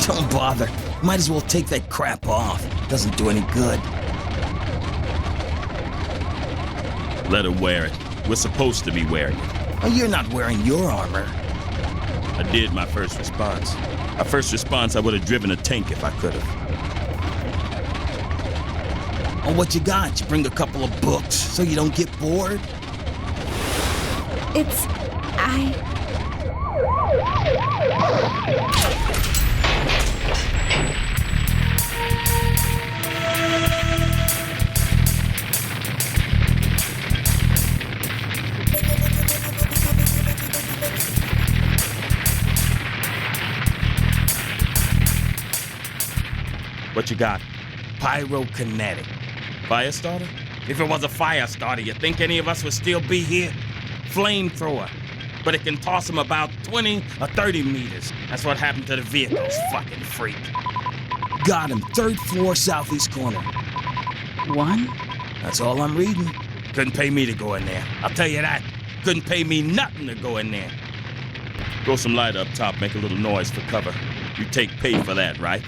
Don't bother. Might as well take that crap off. Doesn't do any good. Let her wear it. We're supposed to be wearing it. Oh, you're not wearing your armor. I did my first response. My first response, I would have driven a tank if I could have. Oh, what you got? You bring a couple of books so you don't get bored? What you got? Pyrokinetic. Fire starter? If it was a fire starter, you think any of us would still be here? Flamethrower. But it can toss them about 20 or 30 meters. That's what happened to the vehicles, fucking freak. Got him, 3rd floor, southeast corner. 1? That's all I'm reading. Couldn't pay me to go in there. I'll tell you that. Couldn't pay me nothing to go in there. Throw some light up top, make a little noise for cover. You take pay for that, right?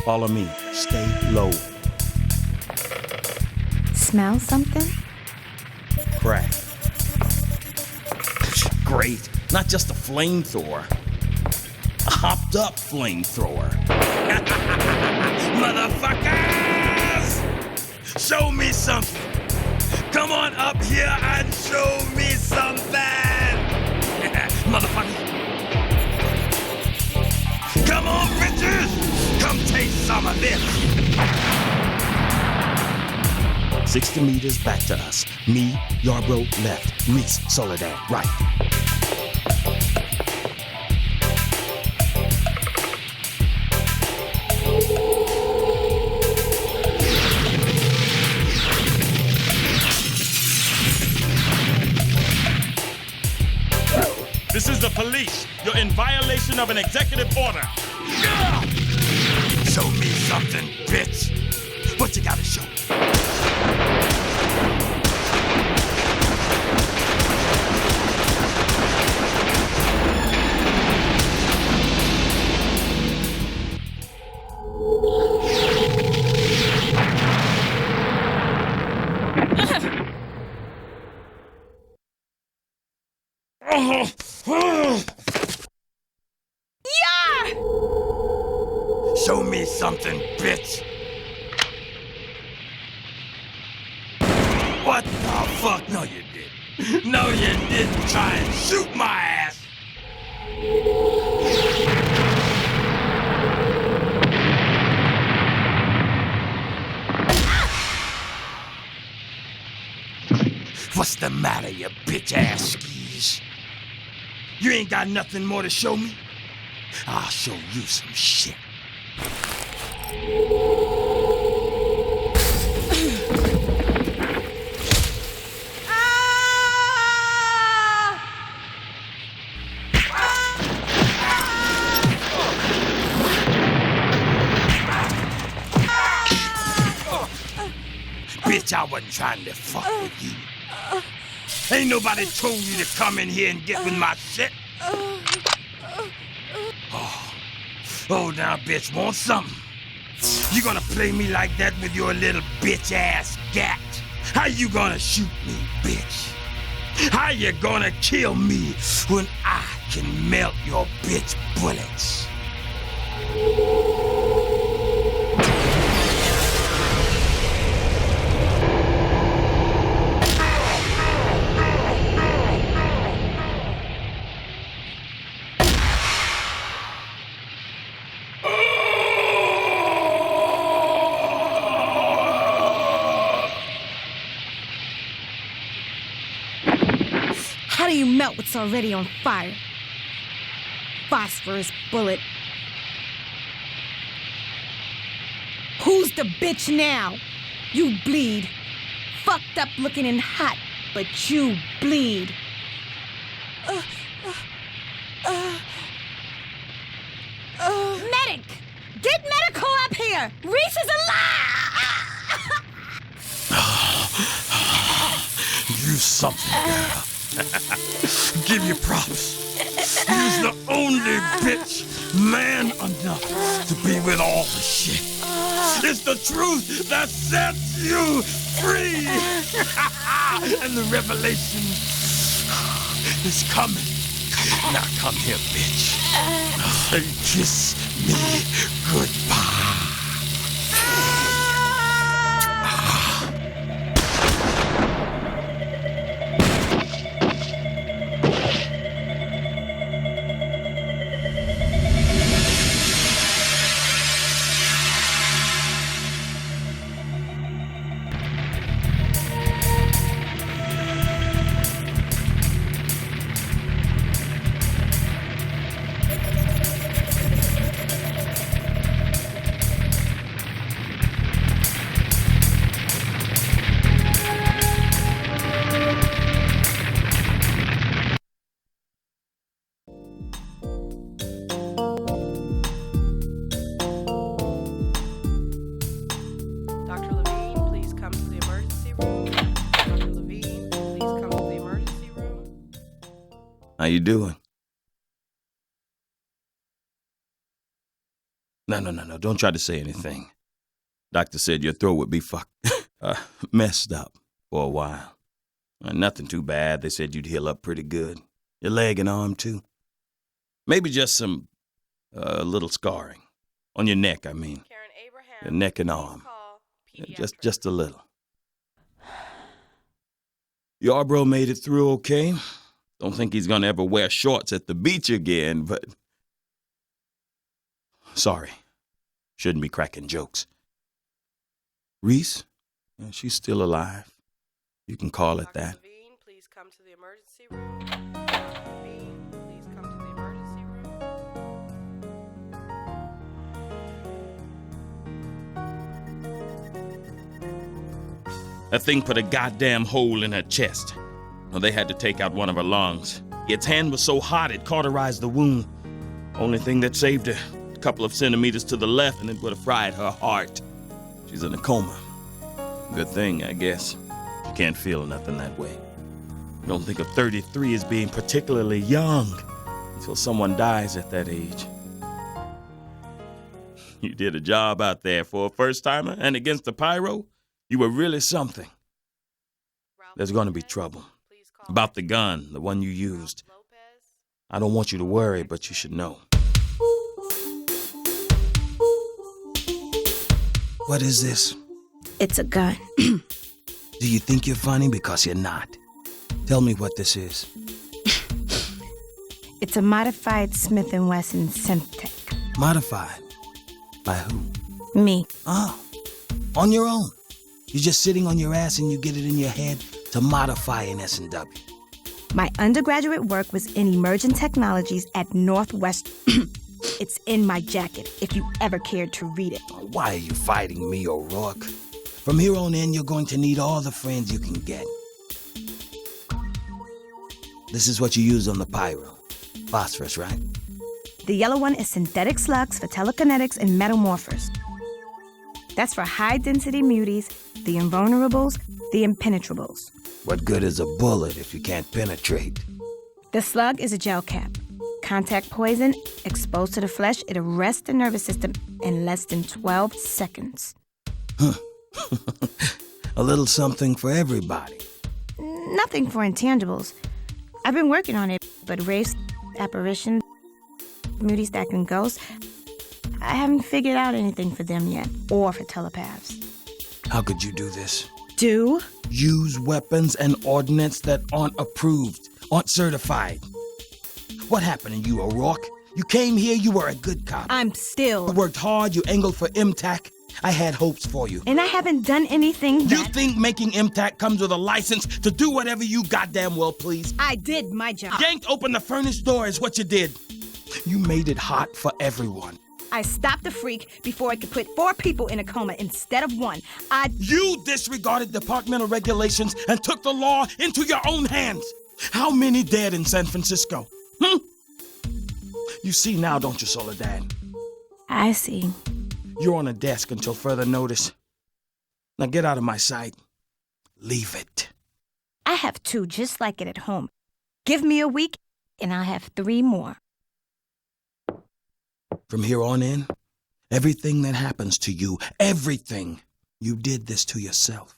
Follow me. Stay low. Smell something? Crack. Great. Not just a flamethrower. A hopped up flamethrower. Motherfuckers! Show me something. Come on up here and show me something. Motherfucker. Come on, bitches! Come taste some of this! 60 meters back to us. Me, Yarbrough left. Reese, Soledad right. This is the police. You're in violation of an executive order. Show me something, bitch. What you gotta show? Show me something, bitch! What the fuck? No, you didn't. No, you didn't try and shoot my ass! What's the matter, you bitch-ass skis? You ain't got nothing more to show me? I'll show you some shit. bitch, I wasn't trying to fuck with you. Ain't nobody told you to come in here and get with my shit. Oh, now, bitch, want something? You gonna play me like that with your little bitch-ass gat? How you gonna shoot me, bitch? How you gonna kill me when I can melt your bitch bullets? How do you melt what's already on fire? Phosphorus bullet. Who's the bitch now? You bleed. Fucked up looking and hot, but you bleed. Medic! Get medical up here! Reese is alive! You something, girl. Give you props. You's the only bitch man enough to be with all the shit. It's the truth that sets you free. And the revelation is coming. Now come here, bitch. And kiss me goodbye. How you doing? No, don't try to say anything. Doctor said your throat would be messed up for a while. Nothing too bad. They said you'd heal up pretty good. Your leg and arm, too. Maybe just some, little scarring. On your neck, I mean. Your neck and arm. Just a little. Yarbrough made it through okay. Don't think he's gonna ever wear shorts at the beach again, but... Sorry. Shouldn't be cracking jokes. Reese? She's still alive. You can call it that. Levine, please come to the emergency room. Levine, please come to the emergency room. That thing put a goddamn hole in her chest. Well, they had to take out one of her lungs. Its hand was so hot it cauterized the wound. Only thing that saved her, a couple of centimeters to the left, and it would have fried her heart. She's in a coma. Good thing, I guess. She can't feel nothing that way. I don't think of 33 as being particularly young until someone dies at that age. You did a job out there for a first-timer, and against the pyro, you were really something. There's going to be trouble. About the gun, the one you used. I don't want you to worry, but you should know. What is this? It's a gun. Do you think you're funny? Because you're not. Tell me what this is. It's a modified Smith & Wesson Semtech. Modified? By who? Me. Oh, on your own. You're just sitting on your ass and you get it in your head to modify an S&W. My undergraduate work was in emerging technologies at Northwest. It's in my jacket, if you ever cared to read it. Why are you fighting me, O'Rourke? From here on in, you're going to need all the friends you can get. This is what you use on the pyro. Phosphorus, right? The yellow one is synthetic slugs for telekinetics and metamorphers. That's for high-density muties, the invulnerables, the impenetrables. What good is a bullet if you can't penetrate? The slug is a gel cap. Contact poison, exposed to the flesh, it arrests the nervous system in less than 12 seconds. A little something for everybody. Nothing for intangibles. I've been working on it, but wraiths, apparitions, muties that can ghost, I haven't figured out anything for them yet, or for telepaths. How could you do this? Do? Use weapons and ordnance that aren't approved, aren't certified. What happened to you, O'Rourke? You came here, you were a good cop. I'm still. You worked hard, you angled for MTAC. I had hopes for you. And I haven't done anything that... You think making MTAC comes with a license to do whatever you goddamn well please? I did my job. Yanked open the furnace door is what you did. You made it hot for everyone. I stopped the freak before I could put 4 people in a coma instead of 1. You disregarded departmental regulations and took the law into your own hands. How many dead in San Francisco? You see now, don't you, Soledad? I see. You're on a desk until further notice. Now get out of my sight. Leave it. I have 2 just like it at home. Give me a week, and I'll have 3 more. From here on in, everything that happens to you, everything, you did this to yourself.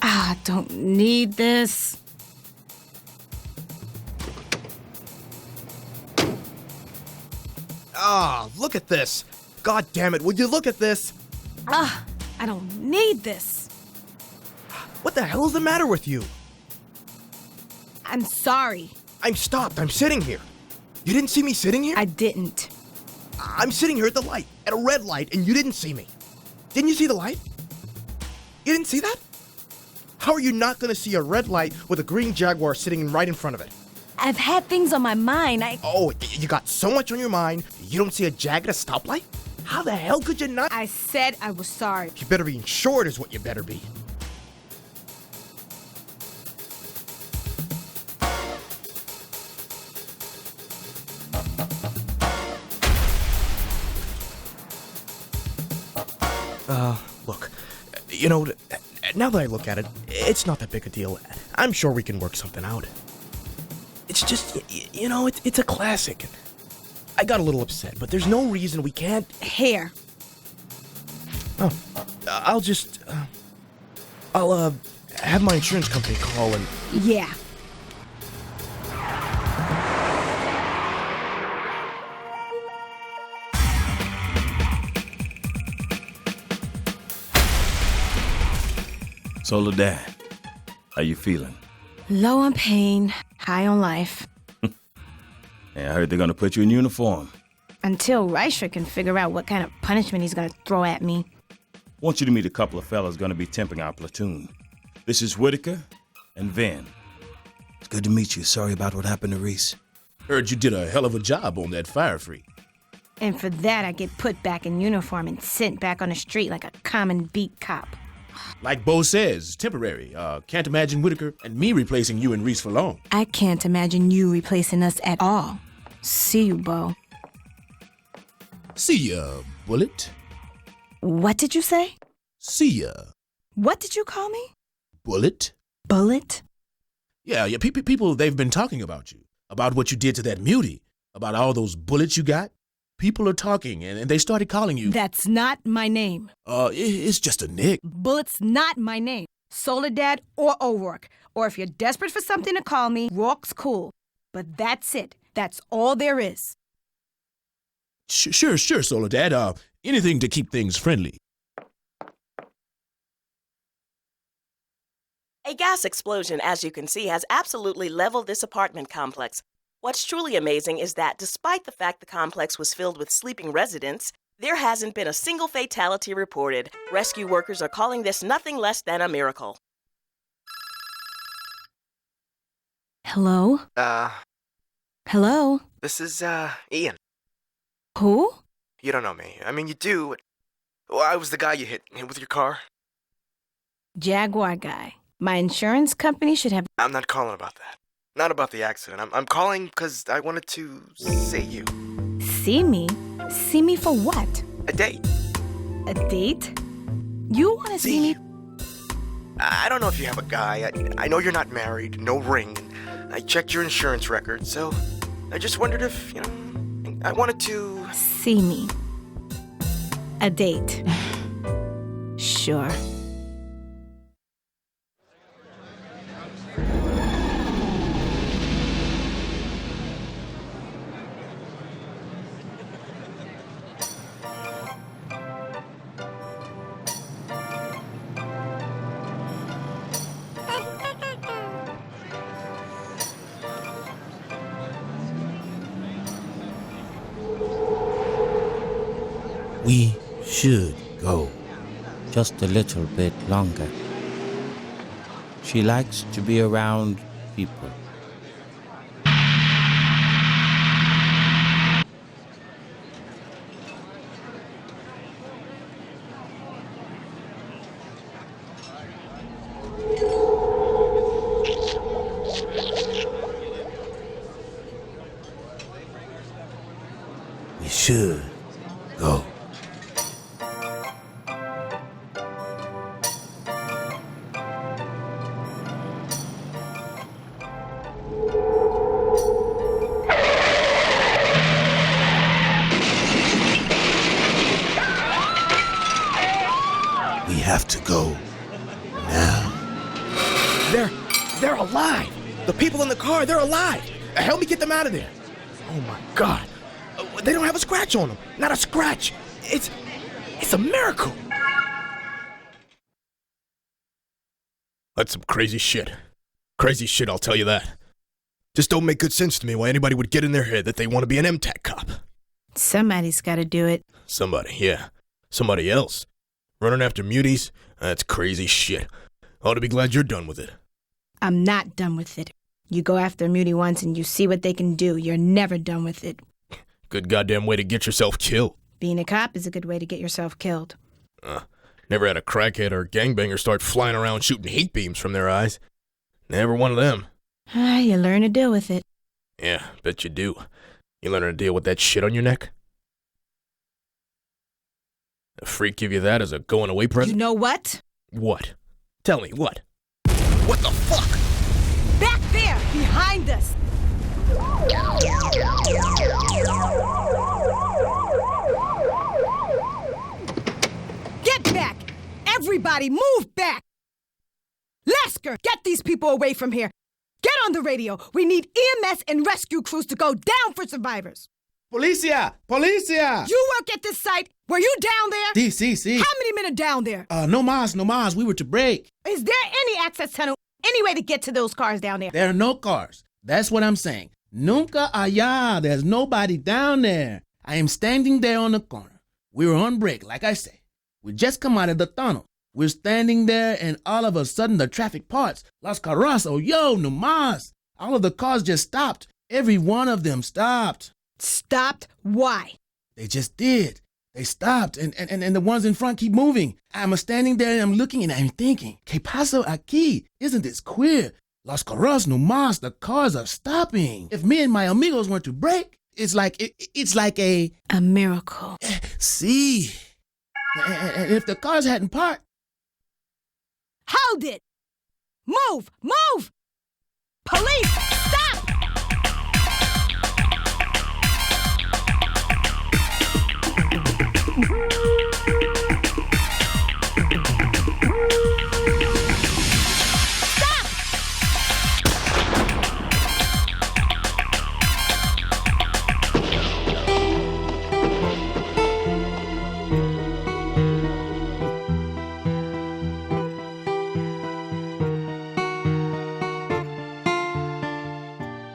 I don't need this. Ah, look at this. God damn it, would you look at this? I don't need this. What the hell is the matter with you? I'm sorry. I'm stopped. I'm sitting here. You didn't see me sitting here? I didn't. I'm sitting here at the light, at a red light, and you didn't see me. Didn't you see the light? You didn't see that? How are you not gonna see a red light with a green Jaguar sitting right in front of it? I've had things on my mind. Oh, you got so much on your mind, you don't see a Jag at a stoplight? How the hell could you not? I said I was sorry. You better be insured is what you better be. Look, you know, now that I look at it, it's not that big a deal. I'm sure we can work something out. It's just, you know, it's a classic. I got a little upset, but there's no reason we can't... Here. Oh, I'll have my insurance company call and... Yeah. Soledad, how you feeling? Low on pain, high on life. Hey, I heard they're gonna put you in uniform. Until Reicher can figure out what kind of punishment he's gonna throw at me. Want you to meet a couple of fellas gonna be temping our platoon. This is Whitaker and Vin. It's good to meet you. Sorry about what happened to Reese. Heard you did a hell of a job on that fire freak. And for that, I get put back in uniform and sent back on the street like a common beat cop. Like Bo says, temporary. Can't imagine Whitaker and me replacing you and Reese for long. I can't imagine you replacing us at all. See you, Bo. See ya, Bullet. What did you say? See ya, What did you call me? Bullet. Bullet? Yeah, people, they've been talking about you. About what you did to that mutie. About all those bullets you got. People are talking, and they started calling you... That's not my name. It's just a nick. Bullet's not my name. Soledad or O'Rourke. Or if you're desperate for something to call me, Rourke's cool. But that's it. That's all there is. Sure, Soledad. Anything to keep things friendly. A gas explosion, as you can see, has absolutely leveled this apartment complex. What's truly amazing is that despite the fact the complex was filled with sleeping residents, there hasn't been a single fatality reported. Rescue workers are calling this nothing less than a miracle. Hello? Hello? This is, Ian. Who? You don't know me. I mean, you do. Well, I was the guy you hit with your car. Jaguar guy. My insurance company should have... I'm not calling about that. Not about the accident. I'm calling because I wanted to see you. See me? See me for what? A date. A date? You want to see me? I don't know if you have a guy. I know you're not married, no ring. I checked your insurance record, so I just wondered if, I wanted to... See me. A date. Sure. We should go just a little bit longer. She likes to be around people. We should go. We have to go now. They're alive. The people in the car, they're alive. Help me get them out of there. Oh my God. They don't have a scratch on them. Not a scratch. It's a miracle. That's some crazy shit. Crazy shit, I'll tell you that. Just don't make good sense to me why anybody would get in their head that they want to be an MTAC cop. Somebody's got to do it. Somebody, yeah. Somebody else. Running after muties? That's crazy shit. Ought to be glad you're done with it. I'm not done with it. You go after a mutie once and you see what they can do. You're never done with it. Good goddamn way to get yourself killed. Being a cop is a good way to get yourself killed. Never had a crackhead or gangbanger start flying around shooting heat beams from their eyes. Never one of them. You learn to deal with it. Yeah, bet you do. You learn to deal with that shit on your neck? A freak give you that as a going-away present? You know what? What? Tell me, what? What the fuck? Back there, behind us. Get back! Everybody, move back! Lasker, get these people away from here. Get on the radio. We need EMS and rescue crews to go down for survivors. Policia! Policia! You work at this site. Were you down there? Sí. How many men are down there? No más. We were to break. Is there any access tunnel, any way to get to those cars down there? There are no cars. That's what I'm saying. Nunca allá. There's nobody down there. I am standing there on the corner. We were on break, like I say. We just come out of the tunnel. We're standing there, and all of a sudden the traffic parts. Las carros, yo, no más. All of the cars just stopped. Every one of them stopped. Stopped? Why? They just did. They stopped, and the ones in front keep moving. I'm standing there, and I'm looking, and I'm thinking, ¿Qué pasó aquí? Isn't this queer? Las carros, no más. The cars are stopping. If me and my amigos were to break, it's like a miracle. See. And if the cars hadn't parked. Hold it! Move! Police, stop!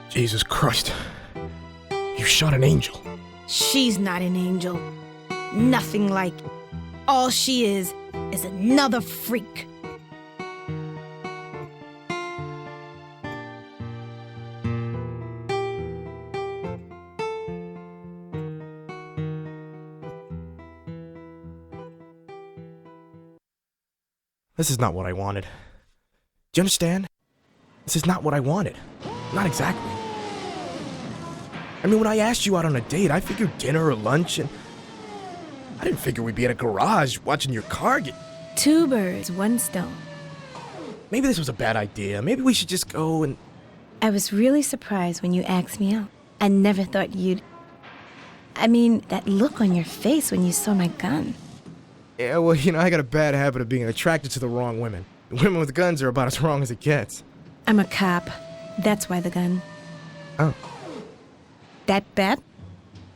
Jesus Christ. You shot an angel. She's not an angel. Nothing like. All she is another freak. This is not what I wanted. Do you understand? This is not what I wanted. Not exactly. I mean, when I asked you out on a date, I figured dinner or lunch, and I didn't figure we'd be at a garage watching your car get... 2 birds, 1 stone. Maybe this was a bad idea. Maybe we should just go and... I was really surprised when you asked me out. I never thought you'd... I mean, that look on your face when you saw my gun. Yeah, well, you know, I got a bad habit of being attracted to the wrong women. Women with guns are about as wrong as it gets. I'm a cop. That's why the gun. Oh. That bad?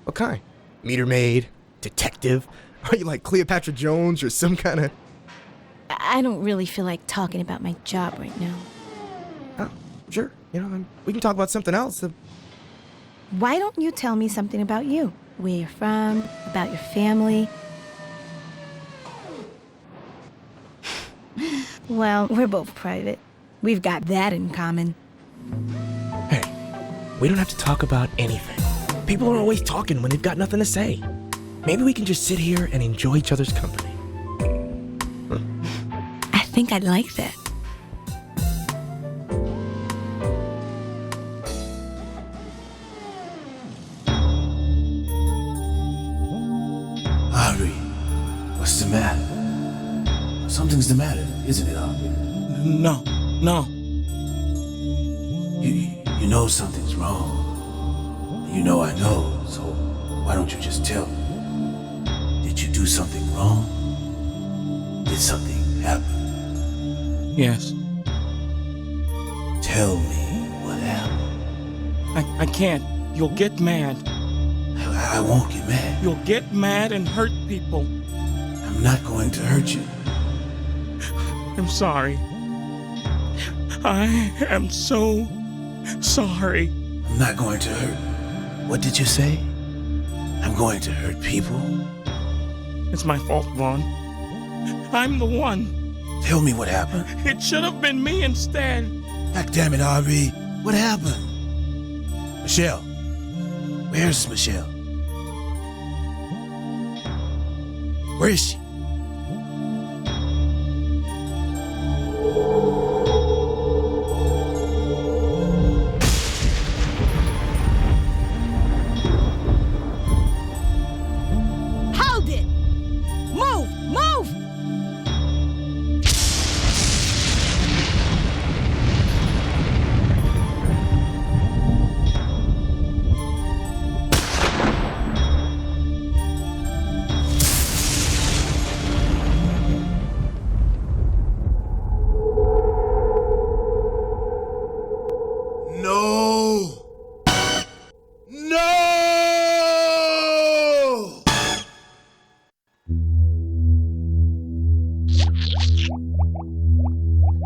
What kind? Meter maid? Detective? Are you like Cleopatra Jones or some kind of... I don't really feel like talking about my job right now. Oh, sure. You know, we can talk about something else. Why don't you tell me something about you? Where you're from, about your family? Well, we're both private. We've got that in common. Hey, we don't have to talk about anything. People are always talking when they've got nothing to say. Maybe we can just sit here and enjoy each other's company. I think I'd like that. Aubrey, what's the matter? Something's the matter, isn't it, Aubrey? No. You know something's wrong. You know I know, so why don't you just tell me? Did you do something wrong? Did something happen? Yes. Tell me what happened. I can't. You'll get mad. I won't get mad. You'll get mad and hurt people. I'm not going to hurt you. I'm sorry. I am so sorry. I'm not going to hurt. What did you say? I'm going to hurt people? It's my fault, Vaughn. I'm the one. Tell me what happened. It should have been me instead. Heck damn it, Aubrey. What happened? Michelle. Where's Michelle? Where is she? Hold it! Move!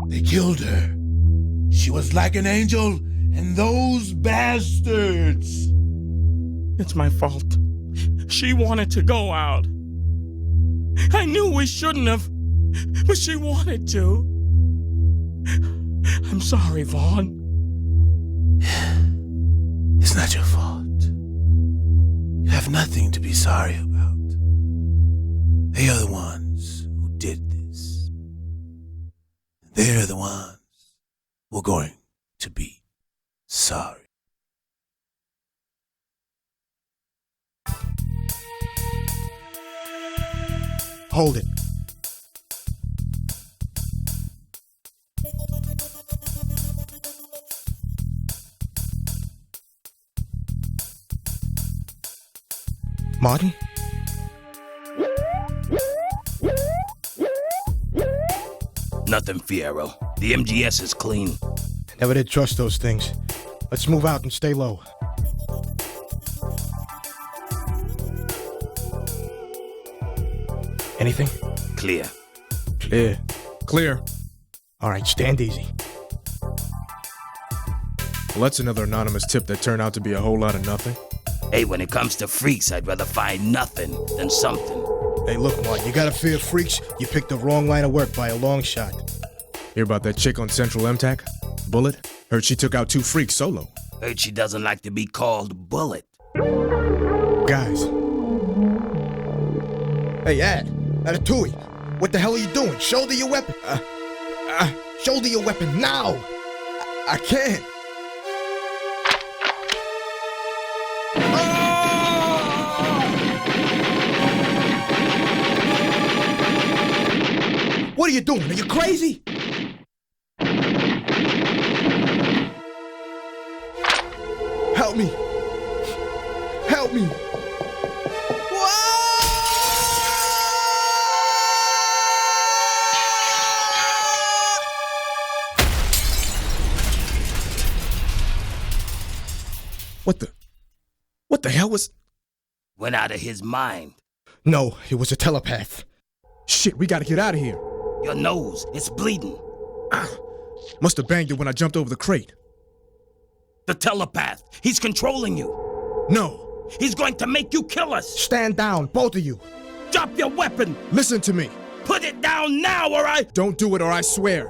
They killed her. She was like an angel, and those bastards. It's my fault. She wanted to go out. I knew we shouldn't have, but she wanted to. I'm sorry, Vaughn. It's not your fault. You have nothing to be sorry about. They are the ones who did this. They're the ones who are going to be sorry. Hold it. Martin? Nothing, Fierro. The MGS is clean. Never did trust those things. Let's move out and stay low. Anything? Clear. Clear. Clear. All right, stand easy. Well, that's another anonymous tip that turned out to be a whole lot of nothing. Hey, when it comes to freaks, I'd rather find nothing than something. Hey, look, Martin, you gotta fear freaks. You picked the wrong line of work by a long shot. Hear about that chick on Central MTAC? Bullet? Heard she took out 2 freaks solo. Heard she doesn't like to be called Bullet. Guys. Hey, Ad, Tui. What the hell are you doing? Shoulder your weapon. Shoulder your weapon now. I can't. What are you doing? Are you crazy? Help me. Help me. What the hell was... Went out of his mind. No, it was a telepath. Shit, we gotta get out of here. Your nose, it's bleeding. Must have banged it when I jumped over the crate. The telepath, he's controlling you. No. He's going to make you kill us. Stand down, both of you. Drop your weapon. Listen to me. Put it down now, or I... Don't do it or I swear.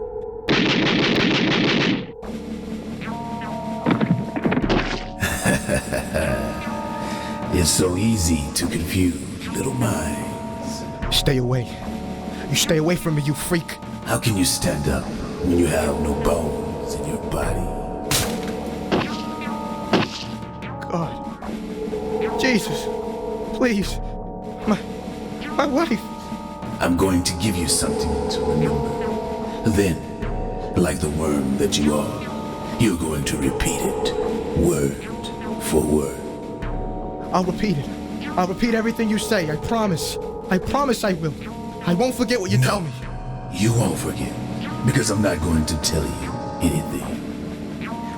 It's so easy to confuse little minds. Stay away. You stay away from me, you freak. How can you stand up when you have no bones in your body? God. Jesus. Please. My wife. I'm going to give you something to remember. Then, like the worm that you are, you're going to repeat it, word for word. I'll repeat it. I'll repeat everything you say, I promise. I promise I will. I won't forget what you tell me. You won't forget, because I'm not going to tell you anything.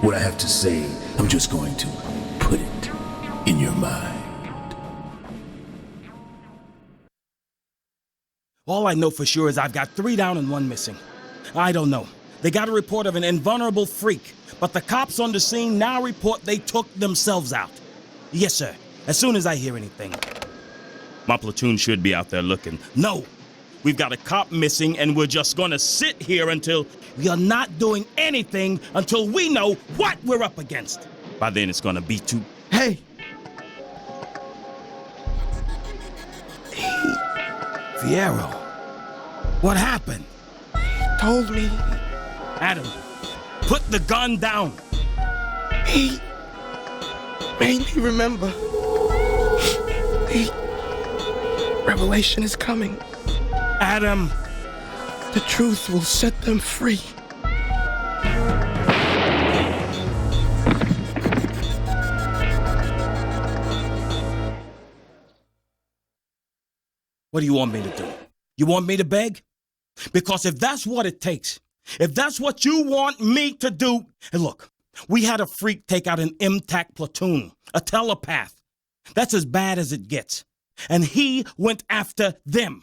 What I have to say, I'm just going to put it in your mind. All I know for sure is I've got 3 down and 1 missing. I don't know. They got a report of an invulnerable freak, but the cops on the scene now report they took themselves out. Yes, sir. As soon as I hear anything. My platoon should be out there looking. No! We've got a cop missing, and we're just gonna sit here until you're not doing anything until we know what we're up against. By then, it's gonna be too... Hey! Fierro, what happened? Told me. Adam, put the gun down. He made me remember. The revelation is coming. Adam. The truth will set them free. What do you want me to do? You want me to beg? Because if that's what it takes, if that's what you want me to do, and look, we had a freak take out an MTAC platoon, a telepath. That's as bad as it gets. And he went after them.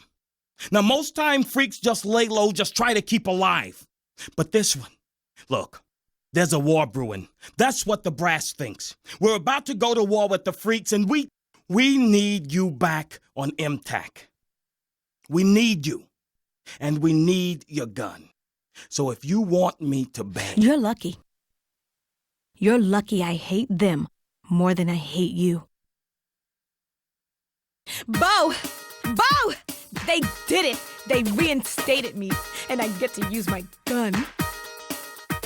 Now, most time freaks just lay low, just try to keep alive. But this one, look, there's a war brewing. That's what the brass thinks. We're about to go to war with the freaks, and we need you back on MTAC. We need you, and we need your gun. So if you want me to beg... You're lucky. You're lucky I hate them more than I hate you. Bo! Bo! They did it! They reinstated me, and I get to use my gun.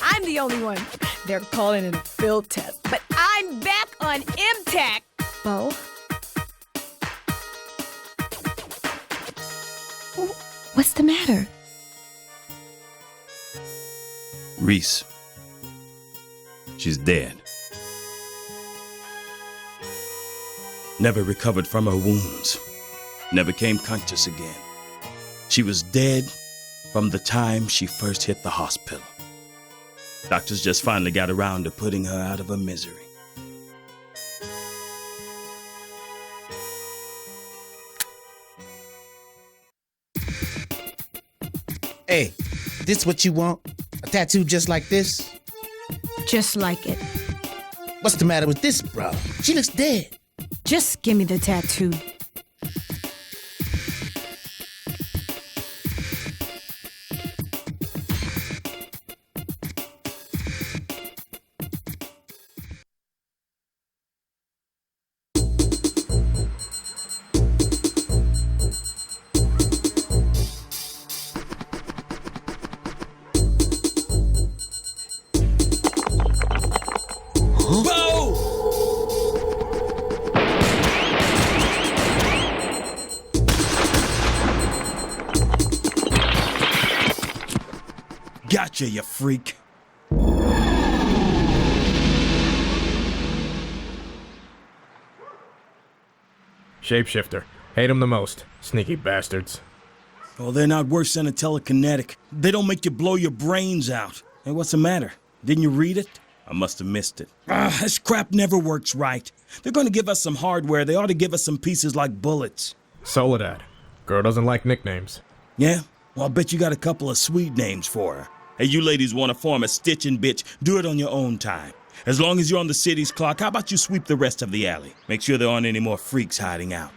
I'm the only one. They're calling it a field test, but I'm back on MTAC. Bo? What's the matter? Reese. She's dead. Never recovered from her wounds. Never came conscious again. She was dead from the time she first hit the hospital. Doctors just finally got around to putting her out of her misery. Hey, this what you want? A tattoo just like this? Just like it. What's the matter with this, bro? She looks dead. Just give me the tattoo. Gotcha, you freak. Shapeshifter. Hate him the most. Sneaky bastards. Oh, they're not worse than a telekinetic. They don't make you blow your brains out. Hey, what's the matter? Didn't you read it? I must have missed it. This crap never works right. They're gonna give us some hardware. They ought to give us some pieces like bullets. Soledad. Girl doesn't like nicknames. Yeah? Well, I'll bet you got a couple of sweet names for her. Hey, you ladies want to form a stitching bitch? Do it on your own time. As long as you're on the city's clock, how about you sweep the rest of the alley? Make sure there aren't any more freaks hiding out.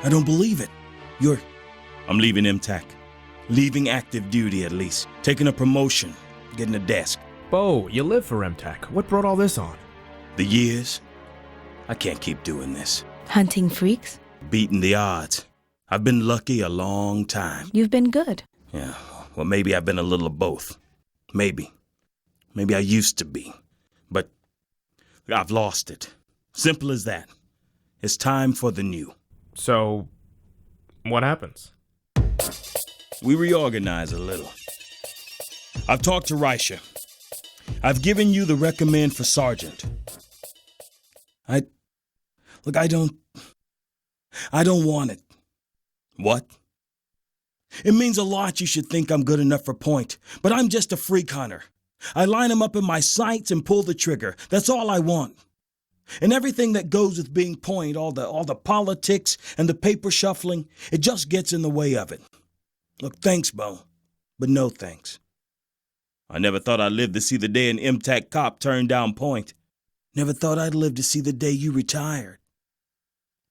I don't believe it. I'm leaving MTAC. Leaving active duty, at least. Taking a promotion. Getting a desk. Bo, you live for MTAC. What brought all this on? The years. I can't keep doing this. Hunting freaks? Beating the odds. I've been lucky a long time. You've been good. Yeah, well, maybe I've been a little of both. Maybe. Maybe I used to be. But I've lost it. Simple as that. It's time for the new. So, what happens? We reorganize a little. I've talked to Risha. I've given you the recommend for sergeant. I don't want it. What? It means a lot you should think I'm good enough for point, but I'm just a freak hunter. I line them up in my sights and pull the trigger. That's all I want. And everything that goes with being point, all the politics and the paper shuffling, it just gets in the way of it. Look, thanks, Bo, but no thanks. I never thought I'd live to see the day an MTAC cop turned down point. Never thought I'd live to see the day you retired.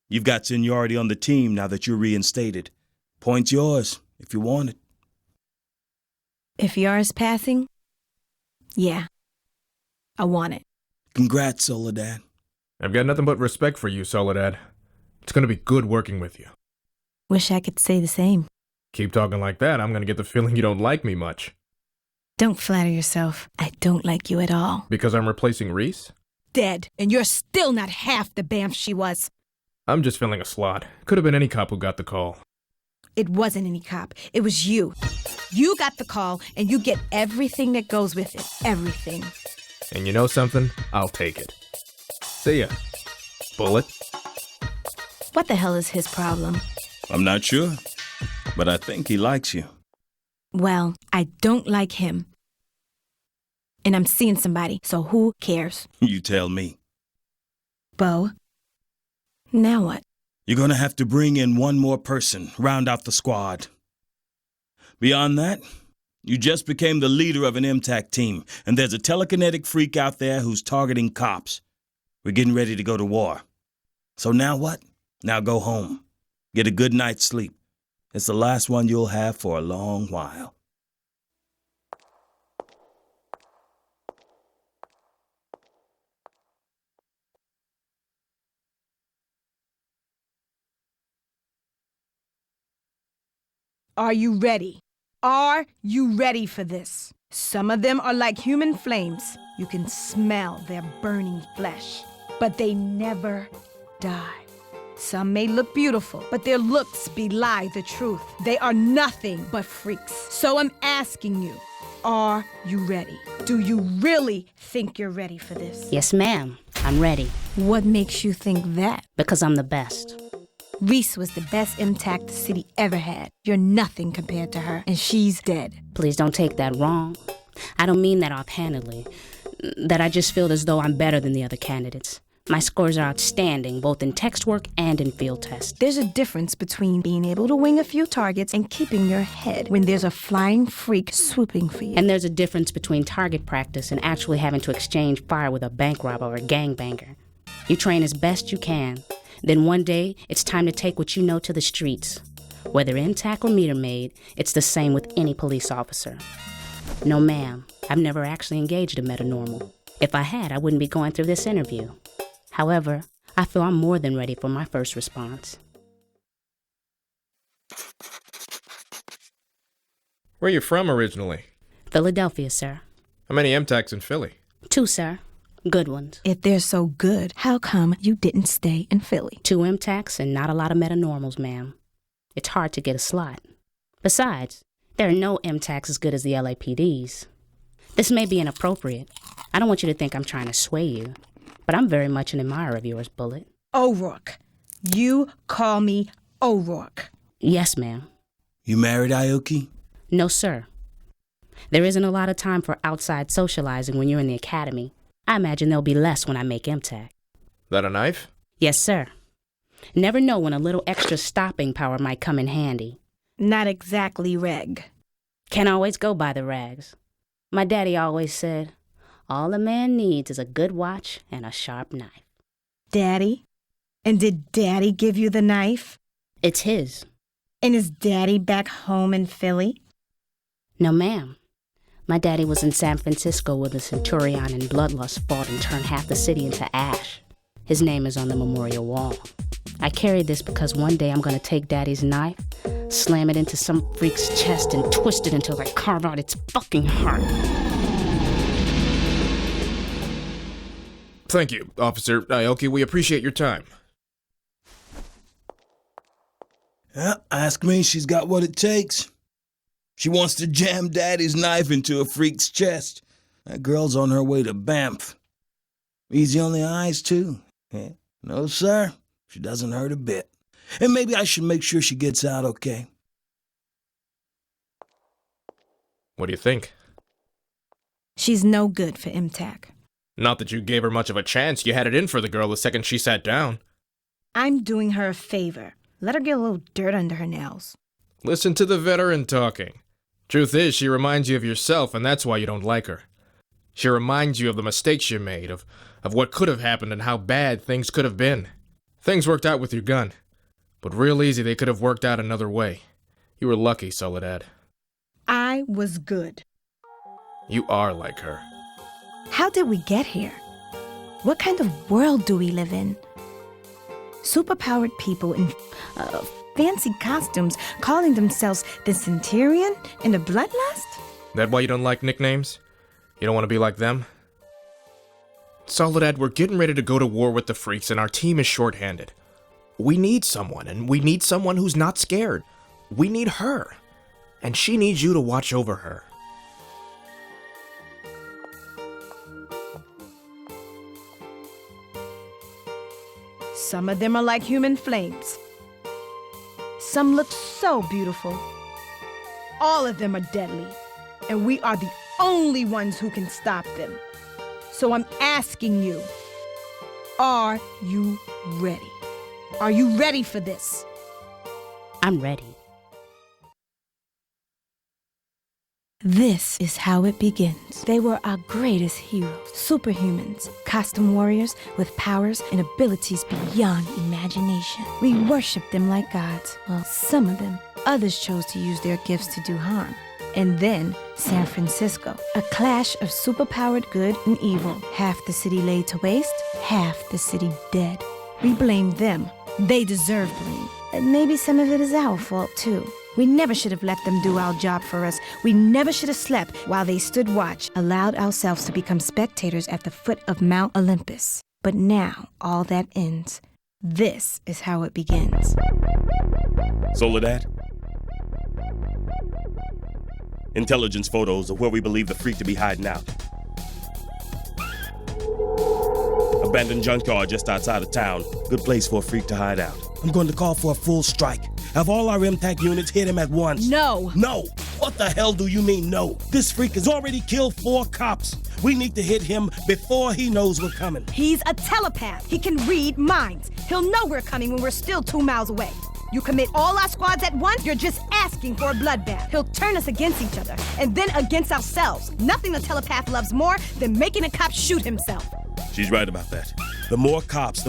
You've got seniority on the team now that you're reinstated. Point's yours, if you want it. If yours passing, yeah, I want it. Congrats, Soledad. I've got nothing but respect for you, Soledad. It's gonna be good working with you. Wish I could say the same. Keep talking like that, I'm gonna get the feeling you don't like me much. Don't flatter yourself. I don't like you at all. Because I'm replacing Reese? Dead, and you're still not half the bamf she was. I'm just filling a slot. Could have been any cop who got the call. It wasn't any cop. It was you. You got the call, and you get everything that goes with it. Everything. And you know something? I'll take it. See ya. Bullet. What the hell is his problem? I'm not sure, but I think he likes you. Well, I don't like him. And I'm seeing somebody, so who cares? You tell me. Bo, now what? You're gonna have to bring in one more person, round out the squad. Beyond that, you just became the leader of an MTAC team, and there's a telekinetic freak out there who's targeting cops. We're getting ready to go to war. So now what? Now go home. Get a good night's sleep. It's the last one you'll have for a long while. Are you ready? Are you ready for this? Some of them are like human flames. You can smell their burning flesh, but they never die. Some may look beautiful, but their looks belie the truth. They are nothing but freaks. So I'm asking you, are you ready? Do you really think you're ready for this? Yes, ma'am. I'm ready. What makes you think that? Because I'm the best. Reese was the best MTAC the city ever had. You're nothing compared to her, and she's dead. Please don't take that wrong. I don't mean that offhandedly. That I just feel as though I'm better than the other candidates. My scores are outstanding, both in text work and in field tests. There's a difference between being able to wing a few targets and keeping your head when there's a flying freak swooping for you. And there's a difference between target practice and actually having to exchange fire with a bank robber or a gangbanger. You train as best you can. Then one day, it's time to take what you know to the streets. Whether MTAC or meter maid, it's the same with any police officer. No, ma'am, I've never actually engaged a metanormal. If I had, I wouldn't be going through this interview. However, I feel I'm more than ready for my first response. Where are you from originally? Philadelphia, sir. How many MTACs in Philly? 2, sir. Good ones. If they're so good, how come you didn't stay in Philly? 2 MTACs and not a lot of metanormals, ma'am. It's hard to get a slot. Besides, there are no MTACs as good as the LAPDs. This may be inappropriate. I don't want you to think I'm trying to sway you, but I'm very much an admirer of yours, Bullet. O'Rourke. You call me O'Rourke. Yes, ma'am. You married, Aoki? No, sir. There isn't a lot of time for outside socializing when you're in the academy. I imagine there'll be less when I make MTAC. That a knife? Yes, sir. Never know when a little extra stopping power might come in handy. Not exactly reg. Can't always go by the rags. My daddy always said, all a man needs is a good watch and a sharp knife. Daddy? And did Daddy give you the knife? It's his. And is Daddy back home in Philly? No, ma'am. My daddy was in San Francisco with a centurion and bloodlust fought and turned half the city into ash. His name is on the memorial wall. I carry this because one day I'm going to take Daddy's knife, slam it into some freak's chest, and twist it until I carve out its fucking heart. Thank you, Officer Aoki. We appreciate your time. Yeah, ask me, she's got what it takes. She wants to jam Daddy's knife into a freak's chest. That girl's on her way to Banff. Easy on the eyes, too. Yeah. No, sir. She doesn't hurt a bit. And maybe I should make sure she gets out okay. What do you think? She's no good for MTAC. Not that you gave her much of a chance. You had it in for the girl the second she sat down. I'm doing her a favor. Let her get a little dirt under her nails. Listen to the veteran talking. Truth is, she reminds you of yourself, and that's why you don't like her. She reminds you of the mistakes you made, of what could have happened and how bad things could have been. Things worked out with your gun, but real easy they could have worked out another way. You were lucky, Soledad. I was good. You are like her. How did we get here? What kind of world do we live in? Superpowered people in fancy costumes calling themselves the Centurion and the Bloodlust? That why you don't like nicknames? You don't want to be like them? Soledad, we're getting ready to go to war with the freaks and our team is shorthanded. We need someone, and we need someone who's not scared. We need her. And she needs you to watch over her. Some of them are like human flames. Some look so beautiful. All of them are deadly, and we are the only ones who can stop them. So I'm asking you, are you ready? Are you ready for this? I'm ready. This is how it begins. They were our greatest heroes, superhumans, costume warriors with powers and abilities beyond imagination. We worshipped them like gods. Well, some of them. Others chose to use their gifts to do harm. And then San Francisco, a clash of superpowered good and evil. Half the city laid to waste, half the city dead. We blamed them. They deserve blame. And maybe some of it is our fault, too. We never should have let them do our job for us. We never should have slept while they stood watch, allowed ourselves to become spectators at the foot of Mount Olympus. But now, all that ends. This is how it begins. Soledad? Intelligence photos of where we believe the freak to be hiding out. Abandoned junkyard just outside of town. Good place for a freak to hide out. I'm going to call for a full strike. Have all our MTAC units hit him at once. No. No. What the hell do you mean no? This freak has already killed 4 cops. We need to hit him before he knows we're coming. He's a telepath. He can read minds. He'll know we're coming when we're still 2 miles away. You commit all our squads at once, you're just asking for a bloodbath. He'll turn us against each other, and then against ourselves. Nothing a telepath loves more than making a cop shoot himself. She's right about that. The more cops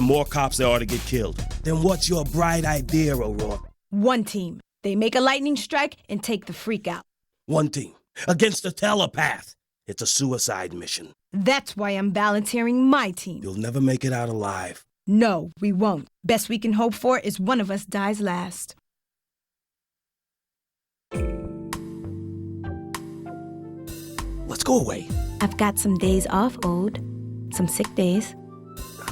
there are to get killed. Then what's your bright idea, O'Rourke? 1 team. They make a lightning strike and take the freak out. 1 team. Against a telepath. It's a suicide mission. That's why I'm volunteering my team. You'll never make it out alive. No, we won't. Best we can hope for is one of us dies last. Let's go away. I've got some days off owed. some sick days.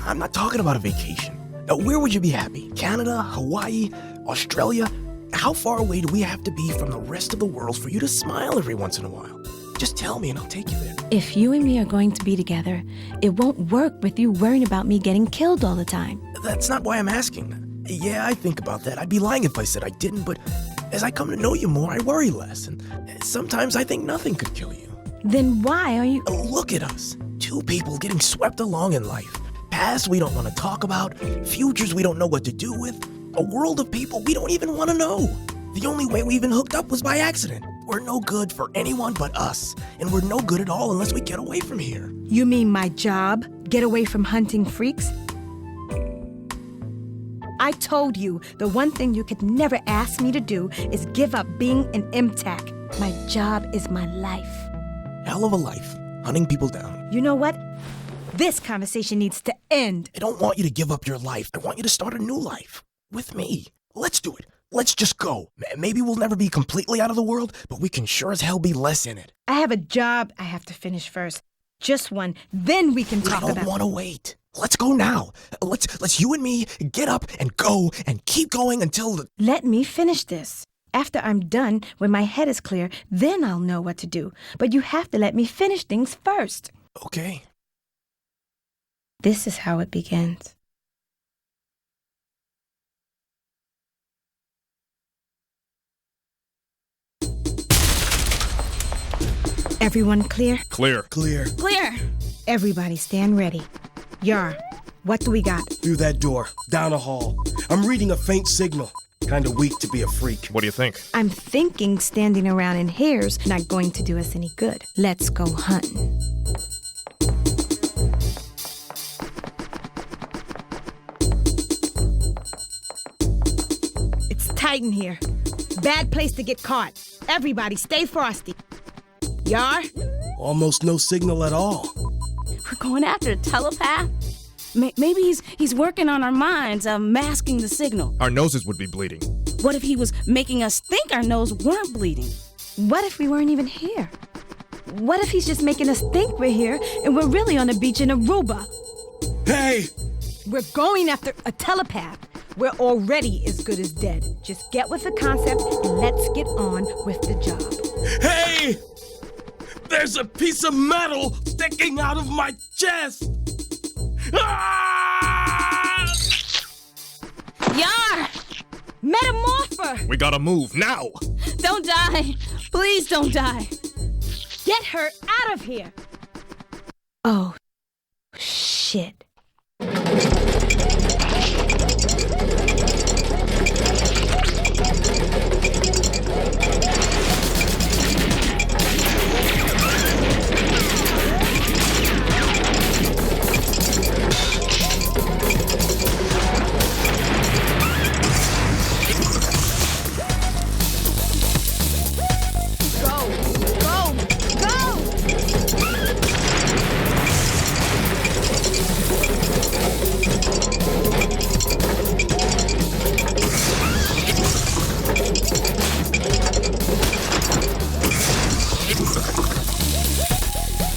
I'm not talking about a vacation. Where would you be happy? Canada, Hawaii, Australia? How far away do we have to be from the rest of the world for you to smile every once in a while? Just tell me and I'll take you there. If you and me are going to be together, it won't work with you worrying about me getting killed all the time. That's not why I'm asking. Yeah, I think about that. I'd be lying if I said I didn't, but as I come to know you more, I worry less. And sometimes I think nothing could kill you. Then why are you... Look at us. Two people getting swept along in life. Past we don't want to talk about, futures we don't know what to do with, a world of people we don't even want to know. The only way we even hooked up was by accident. We're no good for anyone but us, and we're no good at all unless we get away from here. You mean my job? Get away from hunting freaks? I told you, the one thing you could never ask me to do is give up being an MTAC. My job is my life. Hell of a life, hunting people down. You know what? This conversation needs to end. I don't want you to give up your life. I want you to start a new life. With me. Let's do it. Let's just go. Maybe we'll never be completely out of the world, but we can sure as hell be less in it. I have a job I have to finish first. Just one. Then we can talk about... I don't want to wait. Let's go now. Let's you and me get up and go and keep going until the... Let me finish this. After I'm done, when my head is clear, then I'll know what to do. But you have to let me finish things first. Okay. This is how it begins. Everyone clear? Clear. Clear. Clear! Everybody stand ready. Yar, what do we got? Through that door, down a hall. I'm reading a faint signal. Kinda weak to be a freak. What do you think? I'm thinking standing around in here's not going to do us any good. Let's go hunting. It's tight in here. Bad place to get caught. Everybody stay frosty. Yar? Almost no signal at all. We're going after a telepath? Maybe he's working on our minds, masking the signal. Our noses would be bleeding. What if he was making us think our nose weren't bleeding? What if we weren't even here? What if he's just making us think we're here and we're really on the beach in Aruba? Hey! We're going after a telepath. We're already as good as dead. Just get with the concept and let's get on with the job. Hey! There's a piece of metal sticking out of my chest! Ah! Yar! Metamorpher! We gotta move now! Don't die! Please don't die! Get her out of here! Oh, shit.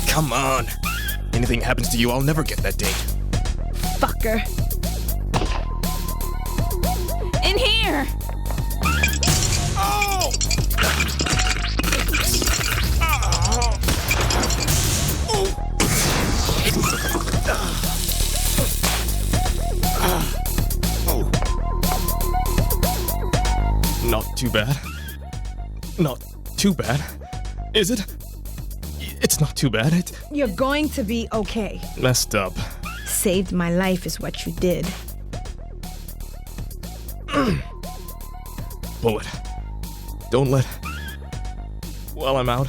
Come on. Anything happens to you, I'll never get that date. Fucker. In here! Oh! Not too bad. Not too bad. Is it? It's not too bad. You're going to be okay. Messed up. Saved my life is what you did. Bullet. Don't let... While I'm out,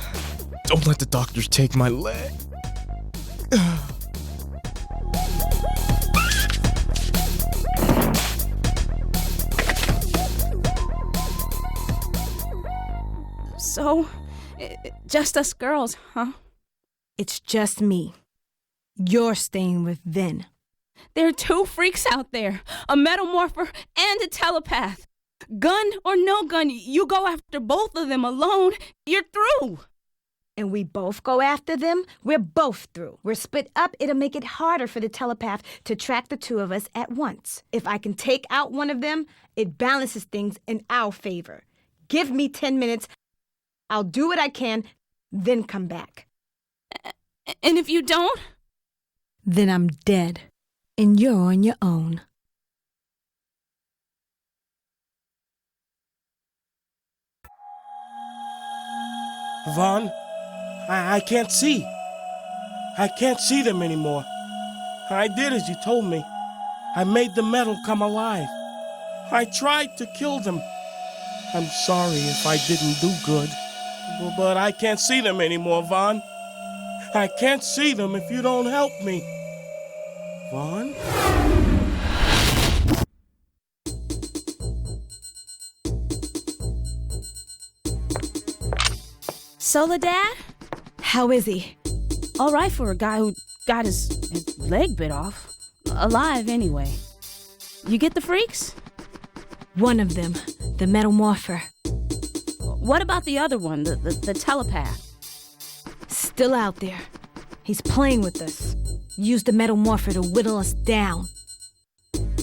don't let the doctors take my leg. So, just us girls, huh? It's just me. You're staying with Vin. There are two freaks out there, a metamorpher and a telepath. Gun or no gun, you go after both of them alone, you're through. and we both go after them, we're both through. We're split up, it'll make it harder for the telepath to track the two of us at once. If I can take out one of them, it balances things in our favor. Give me 10 minutes, I'll do what I can, then come back. And if you don't? Then I'm dead, and you're on your own. Vaughn, I can't see. I can't see them anymore. I did as you told me. I made the metal come alive. I tried to kill them. I'm sorry if I didn't do good. But I can't see them anymore, Vaughn. I can't see them if you don't help me. Vaughn? Soledad? How is he? All right for a guy who got his leg bit off. Alive, anyway. You get the freaks? One of them, the metal morpher. What about the other one, the telepath? Still out there. He's playing with us. Used the metal morpher to whittle us down.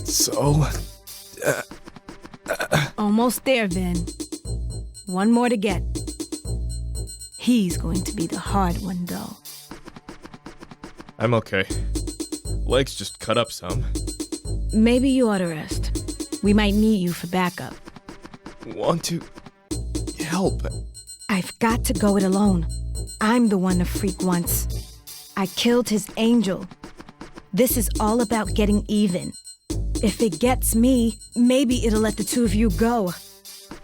So? Almost there, Vin. One more to get. He's going to be the hard one, though. I'm okay. Legs just cut up some. Maybe you ought to rest. We might need you for backup. Want to help? I've got to go it alone. I'm the one the freak wants. I killed his angel. This is all about getting even. If it gets me, maybe it'll let the two of you go.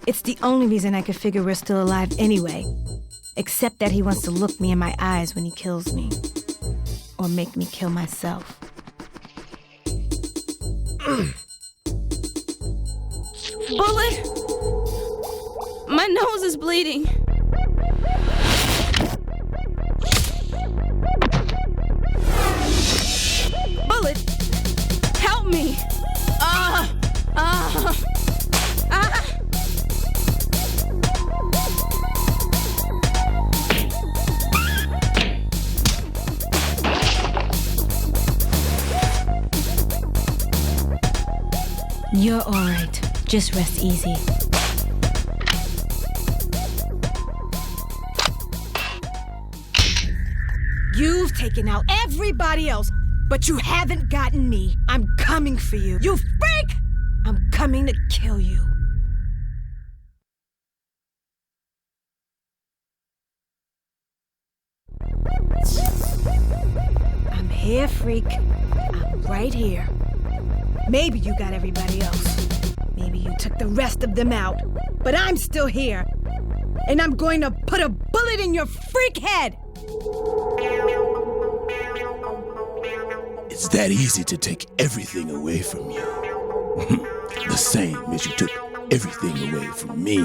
It's the only reason I could figure we're still alive anyway. Except that he wants to look me in my eyes when he kills me. Or make me kill myself. Bullet! My nose is bleeding. Bullet! Help me! You're all right. Just rest easy. You've taken out everybody else, but you haven't gotten me. I'm coming for you. You freak! I'm coming to kill you. I'm here, freak. I'm right here. Maybe you got everybody else. Maybe you took the rest of them out. But I'm still here. And I'm going to put a bullet in your freak head! It's that easy to take everything away from you. The same as you took everything away from me.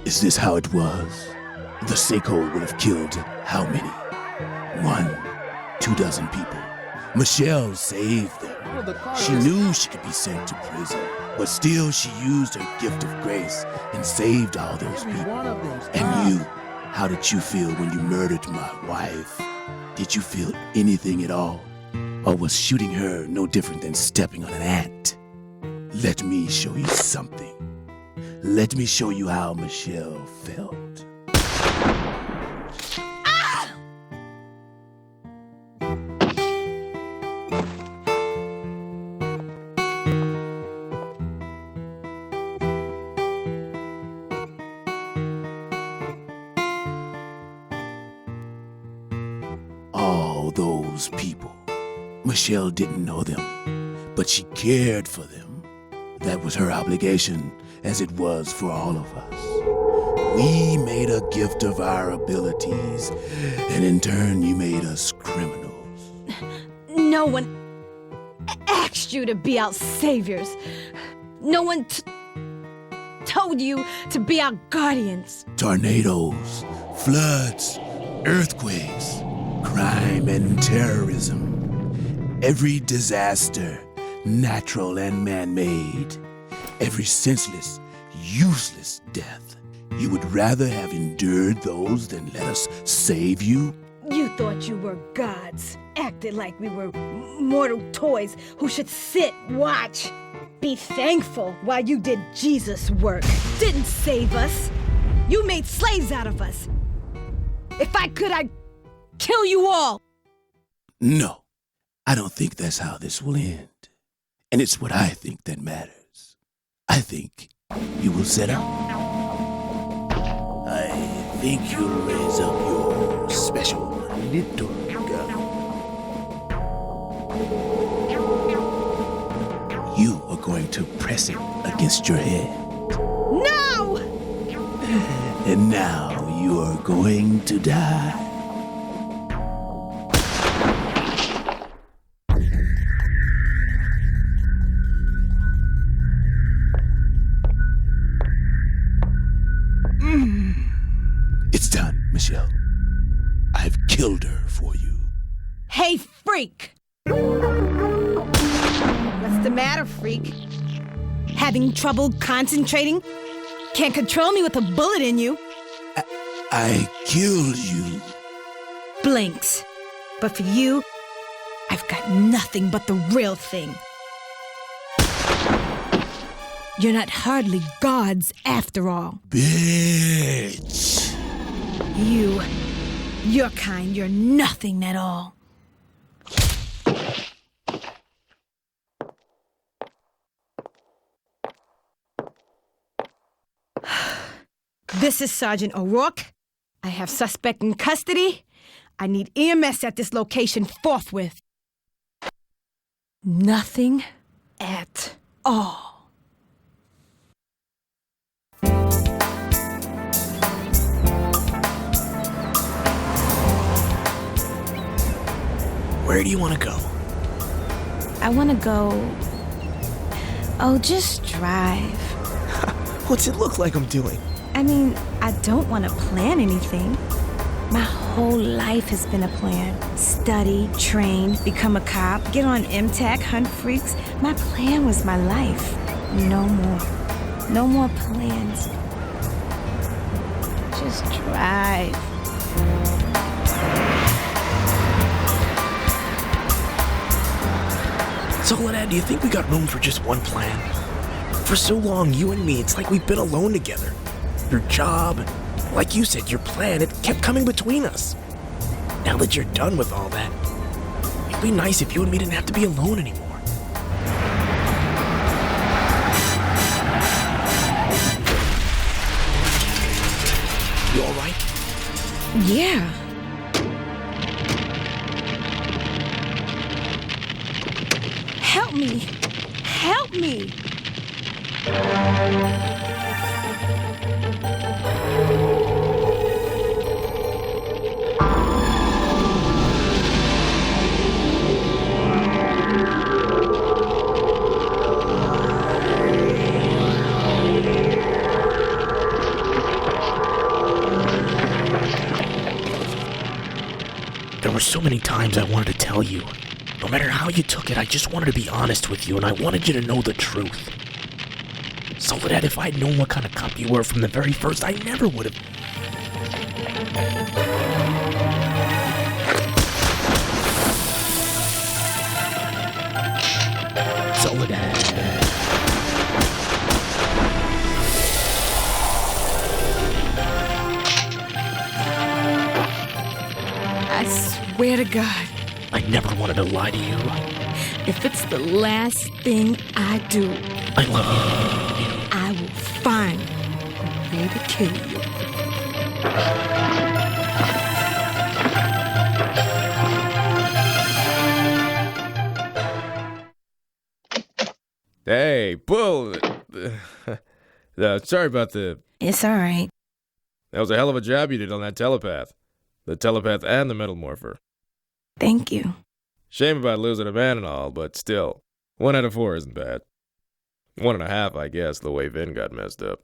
Is this how it was? The sinkhole would have killed how many? 1, 2 dozen people. Michelle saved them. She knew she could be sent to prison, but still she used her gift of grace and saved all those people. And you, how did you feel when you murdered my wife? Did you feel anything at all? Or was shooting her no different than stepping on an ant? Let me show you something. Let me show you how Michelle felt. All those people. Michelle didn't know them, but she cared for them. That was her obligation, as it was for all of us. We made a gift of our abilities, and in turn you made us criminals. No one asked you to be our saviors. No one told you to be our guardians. Tornadoes, floods, earthquakes, crime and terrorism. Every disaster, natural and man-made, every senseless, useless death. You would rather have endured those than let us save you? You thought you were gods, acted like we were mortal toys who should sit, watch, be thankful while you did Jesus' work. Didn't save us. You made slaves out of us. If I could, I'd kill you all. No, I don't think that's how this will end. And it's what I think that matters. I think you will set out. I think you'll raise up your special little gun. You are going to press it against your head. No! And now you are going to die. It's done, Michelle. I've killed her for you. Hey, freak! What's the matter, freak? Having trouble concentrating? Can't control me with a bullet in you. I killed you. Blinks. But for you, I've got nothing but the real thing. You're not hardly gods after all. Bitch. Your kind, you're nothing at all. This is Sergeant O'Rourke. I have suspect in custody. I need EMS at this location forthwith. Nothing at all. Where do you want to go? I want to go... Oh, just drive. What's it look like I'm doing? I mean, I don't want to plan anything. My whole life has been a plan. Study, train, become a cop, get on MTAC, hunt freaks. My plan was my life. No more. No more plans. Just drive. Soledad, do you think we got room for just one plan? For so long, you and me, it's like we've been alone together. Your job, like you said, your plan, it kept coming between us. Now that you're done with all that, it'd be nice if you and me didn't have to be alone anymore. You all right? Yeah. Help me! Help me! There were so many times I wanted to tell you. No matter how you took it, I just wanted to be honest with you, and I wanted you to know the truth. Soledad, if I'd known what kind of cop you were from the very first, I never would have... Soledad. I swear to God, I never wanted to lie to you. if it's the last thing I do, I love you. I will find a way to kill you. Hey, Bull. Sorry about the... It's all right. That was a hell of a job you did on that telepath. The telepath and the metal morpher. Thank you. Shame about losing a man and all, but still. 1 out of 4 isn't bad. 1.5, I guess, the way Vin got messed up.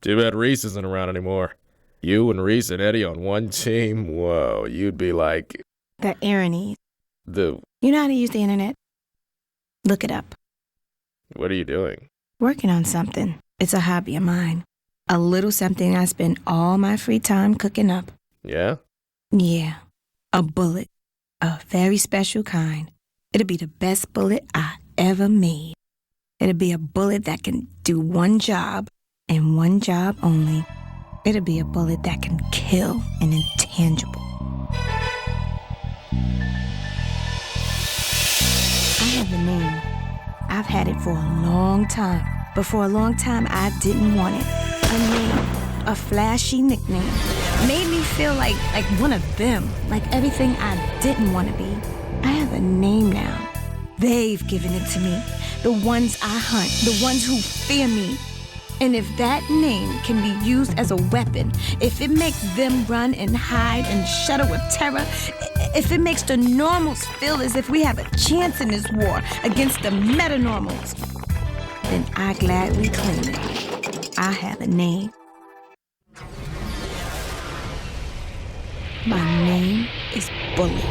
Too bad Reese isn't around anymore. You and Reese and Eddie on one team? Whoa, you'd be like... The irony. The... You know how to use the internet? Look it up. What are you doing? Working on something. It's a hobby of mine. A little something I spend all my free time cooking up. Yeah? Yeah. A bullet. A very special kind. It'll be the best bullet I ever made. It'll be a bullet that can do one job, and one job only. It'll be a bullet that can kill an intangible. I have a name. I've had it for a long time, but for a long time I didn't want it. A name, a flashy nickname, made me feel like one of them, like everything I didn't want to be. I have a name now. They've given it to me. The ones I hunt, the ones who fear me. And if that name can be used as a weapon, if it makes them run and hide and shudder with terror, if it makes the normals feel as if we have a chance in this war against the meta-normals, then I gladly claim it. I have a name. My name is Bullet.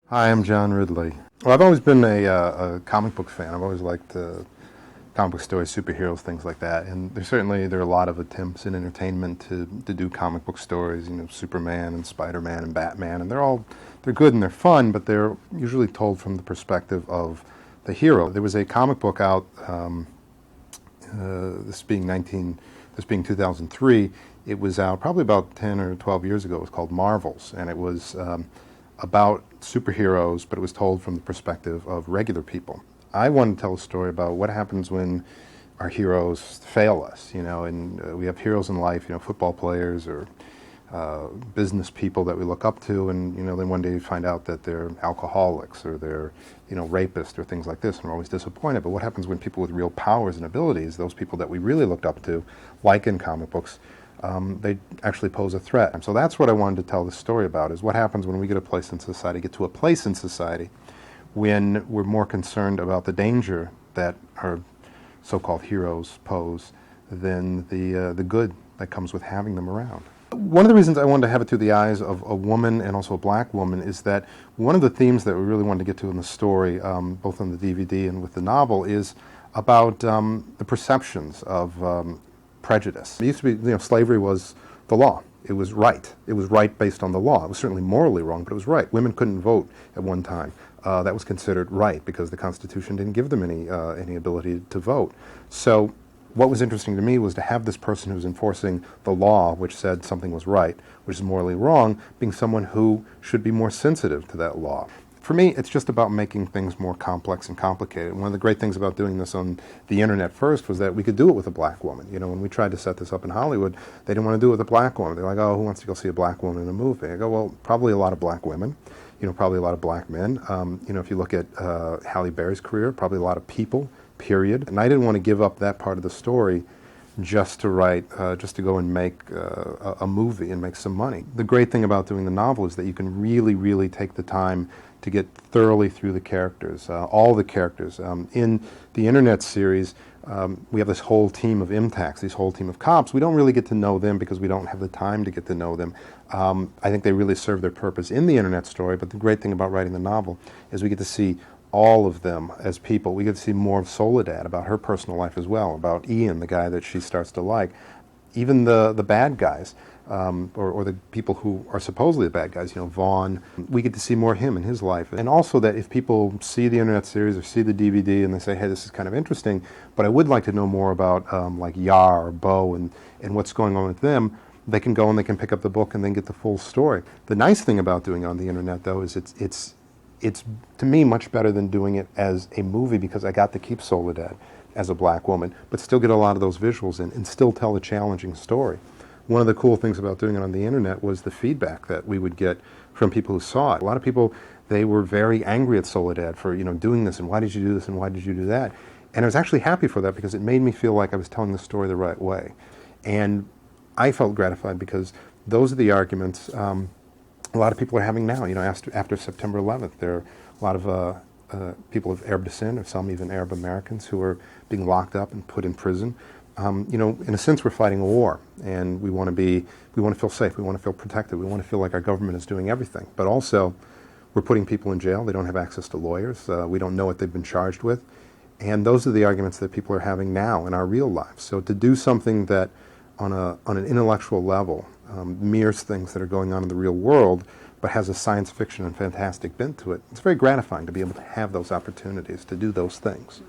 Hi, I'm John Ridley. Well, I've always been a comic book fan. I've always liked comic book stories, superheroes, things like that. And there are a lot of attempts in entertainment to do comic book stories. You know, Superman and Spider-Man and Batman, and they're good and they're fun, but they're usually told from the perspective of the hero. There was a comic book out, this being 2003. It was out probably about 10 or 12 years ago. It was called Marvels, and it was about superheroes, but it was told from the perspective of regular people. I wanted to tell a story about what happens when our heroes fail us, you know, and we have heroes in life, you know, football players or business people that we look up to, and, you know, then one day you find out that they're alcoholics or they're, you know, rapists or things like this, and we're always disappointed. But what happens when people with real powers and abilities, those people that we really looked up to, like in comic books, they actually pose a threat? And so that's what I wanted to tell this story about, is what happens when we get to a place in society when we're more concerned about the danger that our so-called heroes pose than the good that comes with having them around. One of the reasons I wanted to have it through the eyes of a woman and also a black woman is that one of the themes that we really wanted to get to in the story, both on the DVD and with the novel, is about the perceptions of prejudice. It used to be, you know, slavery was the law. It was right. It was right based on the law. It was certainly morally wrong, but it was right. Women couldn't vote at one time. That was considered right because the Constitution didn't give them any ability to vote. So what was interesting to me was to have this person who was enforcing the law, which said something was right, which is morally wrong, being someone who should be more sensitive to that law. For me, it's just about making things more complex and complicated. One of the great things about doing this on the internet first was that we could do it with a black woman. You know, when we tried to set this up in Hollywood, they didn't want to do it with a black woman. They're like, oh, who wants to go see a black woman in a movie? I go, well, probably a lot of black women. You know, probably a lot of black men. You know, if you look at Halle Berry's career, probably a lot of people, period. And I didn't want to give up that part of the story just to write, just to go and make a movie and make some money. The great thing about doing the novel is that you can really, really take the time to get thoroughly through the characters, all the characters. In the internet series, we have this whole team of MTACs, this whole team of cops. We don't really get to know them because we don't have the time to get to know them. I think they really serve their purpose in the internet story, but the great thing about writing the novel is we get to see all of them as people. We get to see more of Soledad, about her personal life as well, about Ian, the guy that she starts to like, even the bad guys. Or the people who are supposedly the bad guys, you know, Vaughn. We get to see more of him in his life. And also that if people see the internet series or see the DVD and they say, hey, this is kind of interesting, but I would like to know more about like Yar or Bo and what's going on with them, they can go and they can pick up the book and then get the full story. The nice thing about doing it on the internet, though, is it's to me much better than doing it as a movie because I got to keep Soledad as a black woman, but still get a lot of those visuals in and still tell a challenging story. One of the cool things about doing it on the internet was the feedback that we would get from people who saw it. A lot of people, they were very angry at Soledad for, doing this, and why did you do this, and why did you do that? And I was actually happy for that because it made me feel like I was telling the story the right way. And I felt gratified because those are the arguments a lot of people are having now. After September 11th, there are a lot of people of Arab descent, or some even Arab Americans, who are being locked up and put in prison. In a sense, we're fighting a war, and we want to feel safe, we want to feel protected, we want to feel like our government is doing everything. But also, we're putting people in jail. They don't have access to lawyers. We don't know what they've been charged with. And those are the arguments that people are having now in our real lives. So to do something that, on an intellectual level, mirrors things that are going on in the real world, but has a science fiction and fantastic bent to it, it's very gratifying to be able to have those opportunities to do those things.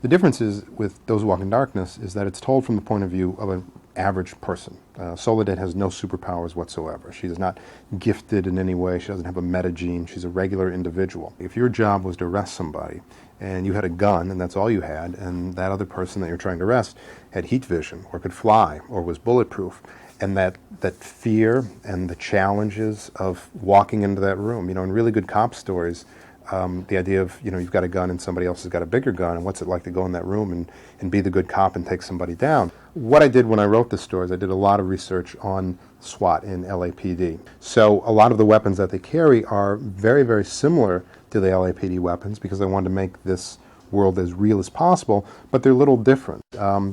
The difference is with Those Who Walk in Darkness is that it's told from the point of view of an average person. Soledad has no superpowers whatsoever. She is not gifted in any way. She doesn't have a metagene. She's a regular individual. If your job was to arrest somebody and you had a gun and that's all you had, and that other person that you're trying to arrest had heat vision or could fly or was bulletproof, and that fear and the challenges of walking into that room, in really good cop stories, the idea of, you've got a gun and somebody else has got a bigger gun, and what's it like to go in that room and be the good cop and take somebody down. What I did when I wrote this story is I did a lot of research on SWAT in LAPD. So a lot of the weapons that they carry are very, very similar to the LAPD weapons because I wanted to make this world as real as possible, but they're a little different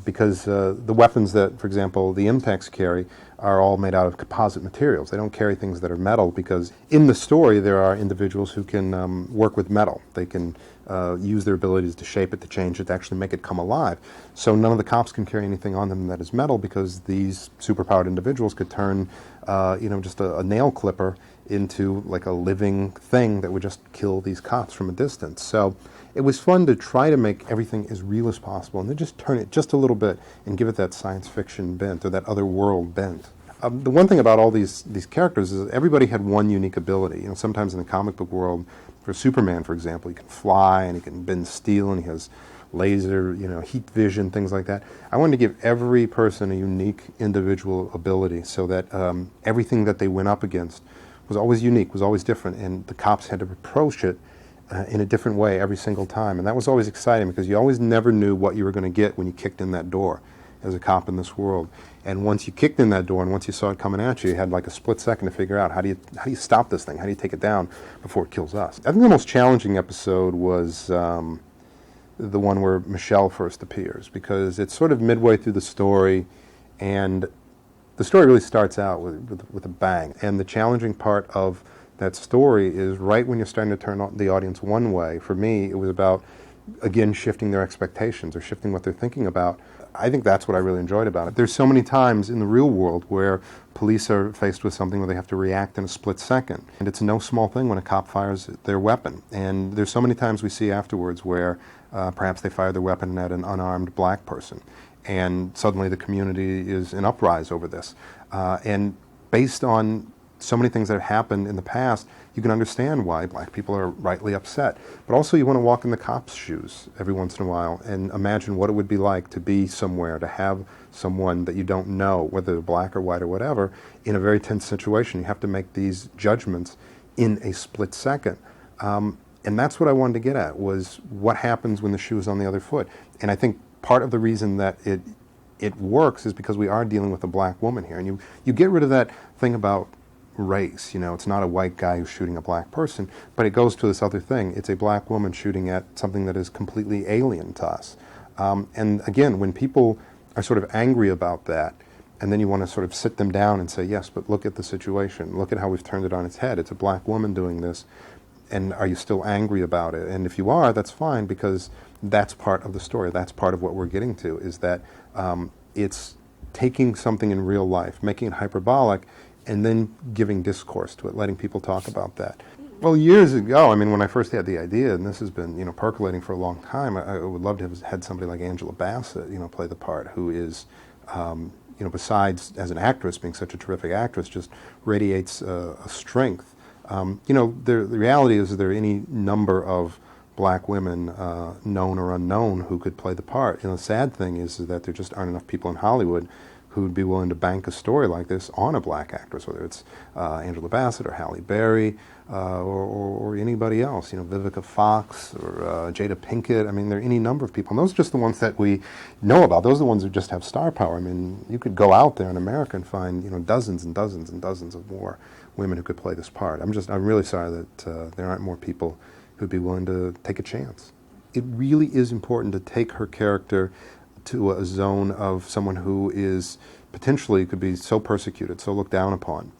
because the weapons that, for example, the Impex carry are all made out of composite materials. They don't carry things that are metal because in the story there are individuals who can work with metal. They can use their abilities to shape it, to change it, to actually make it come alive. So none of the cops can carry anything on them that is metal because these superpowered individuals could turn just a nail clipper into like a living thing that would just kill these cops from a distance. So it was fun to try to make everything as real as possible and then just turn it just a little bit and give it that science fiction bent or that other world bent. The one thing about all these characters is that everybody had one unique ability. Sometimes in the comic book world, for Superman, for example, he can fly and he can bend steel and he has laser, heat vision, things like that. I wanted to give every person a unique individual ability so that everything that they went up against was always unique, was always different, and the cops had to approach it in a different way every single time. And that was always exciting because you always never knew what you were going to get when you kicked in that door as a cop in this world. And once you kicked in that door and once you saw it coming at you, you had like a split second to figure out how do you stop this thing? How do you take it down before it kills us? I think the most challenging episode was the one where Michelle first appears, because it's sort of midway through the story and the story really starts out with a bang. And the challenging part of that story is right when you're starting to turn the audience one way. For me, it was about, again, shifting their expectations or shifting what they're thinking about. I think that's what I really enjoyed about it. There's so many times in the real world where police are faced with something where they have to react in a split second. And it's no small thing when a cop fires their weapon. And there's so many times we see afterwards where perhaps they fire their weapon at an unarmed black person. And suddenly the community is in uprise over this. And based on so many things that have happened in the past, you can understand why black people are rightly upset. But also you want to walk in the cop's shoes every once in a while and imagine what it would be like to be somewhere, to have someone that you don't know, whether they're black or white or whatever, in a very tense situation. You have to make these judgments in a split second. And that's what I wanted to get at, was what happens when the shoe is on the other foot. And I think part of the reason that it works is because we are dealing with a black woman here. And you get rid of that thing about race. It's not a white guy who's shooting a black person, but it goes to this other thing. It's a black woman shooting at something that is completely alien to us. And again, when people are sort of angry about that, and then you want to sort of sit them down and say, yes, but look at the situation. Look at how we've turned it on its head. It's a black woman doing this. And are you still angry about it? And if you are, that's fine, because that's part of the story. That's part of what we're getting to, is that it's taking something in real life, making it hyperbolic, and then giving discourse to it, letting people talk about that. Well, years ago, when I first had the idea, and this has been, percolating for a long time, I would love to have had somebody like Angela Bassett, play the part, who is, besides as an actress, being such a terrific actress, just radiates a strength. The reality is there are any number of black women, known or unknown, who could play the part. The sad thing is that there just aren't enough people in Hollywood who would be willing to bank a story like this on a black actress, whether it's Angela Bassett or Halle Berry or anybody else, Vivica Fox or Jada Pinkett. I mean, there are any number of people. And those are just the ones that we know about. Those are the ones who just have star power. I mean, you could go out there in America and find, dozens and dozens and dozens of more women who could play this part. I'm really sorry that there aren't more people who'd be willing to take a chance. It really is important to take her character to a zone of someone who is potentially could be so persecuted, so looked down upon,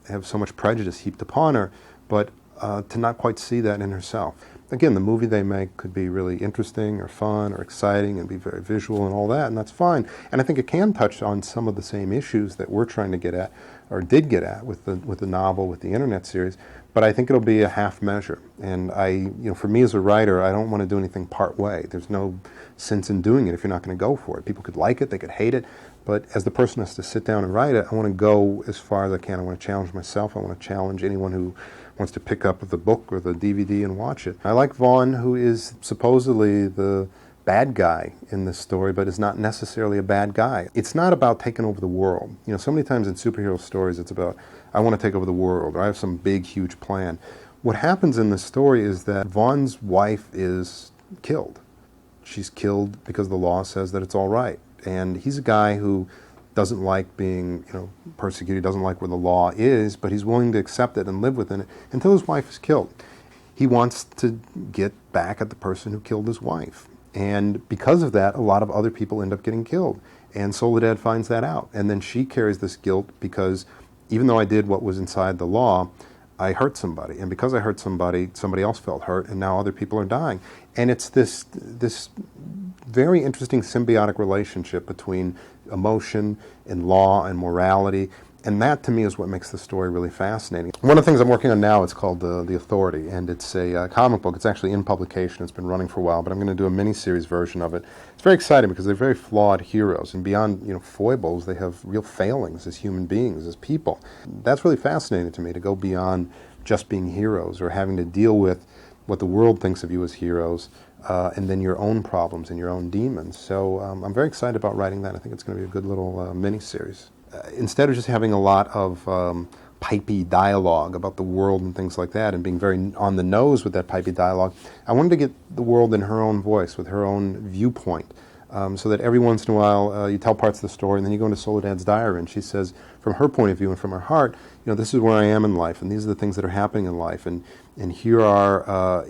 have so much prejudice heaped upon her, but to not quite see that in herself. Again, the movie they make could be really interesting or fun or exciting and be very visual and all that, and that's fine. And I think it can touch on some of the same issues that we're trying to get at, or did get at with the novel, with the internet series, but I think it'll be a half measure. And for me as a writer, I don't want to do anything part way. There's no sense in doing it if you're not going to go for it. People could like it, they could hate it, but as the person who has to sit down and write it, I want to go as far as I can. I want to challenge myself. I want to challenge anyone who wants to pick up the book or the DVD and watch it. I like Vaughn, who is supposedly the bad guy in this story, but is not necessarily a bad guy. It's not about taking over the world. So many times in superhero stories, it's about, I want to take over the world, or I have some big, huge plan. What happens in this story is that Vaughn's wife is killed. She's killed because the law says that it's all right. And he's a guy who doesn't like being, persecuted, doesn't like where the law is, but he's willing to accept it and live within it until his wife is killed. He wants to get back at the person who killed his wife. And because of that, a lot of other people end up getting killed. And Soledad finds that out. And then she carries this guilt because even though I did what was inside the law, I hurt somebody. And because I hurt somebody, somebody else felt hurt, and now other people are dying. And it's this very interesting symbiotic relationship between emotion and law and morality. And that, to me, is what makes the story really fascinating. One of the things I'm working on now is called The Authority, and it's a comic book. It's actually in publication. It's been running for a while, but I'm going to do a miniseries version of it. It's very exciting because they're very flawed heroes, and beyond foibles, they have real failings as human beings, as people. That's really fascinating to me, to go beyond just being heroes or having to deal with what the world thinks of you as heroes, and then your own problems and your own demons. So I'm very excited about writing that. I think it's going to be a good little miniseries. Instead of just having a lot of pipey dialogue about the world and things like that and being very on the nose with that pipey dialogue, I wanted to get the world in her own voice, with her own viewpoint, so that every once in a while you tell parts of the story and then you go into Soledad's diary and she says, from her point of view and from her heart, this is where I am in life and these are the things that are happening in life, and here are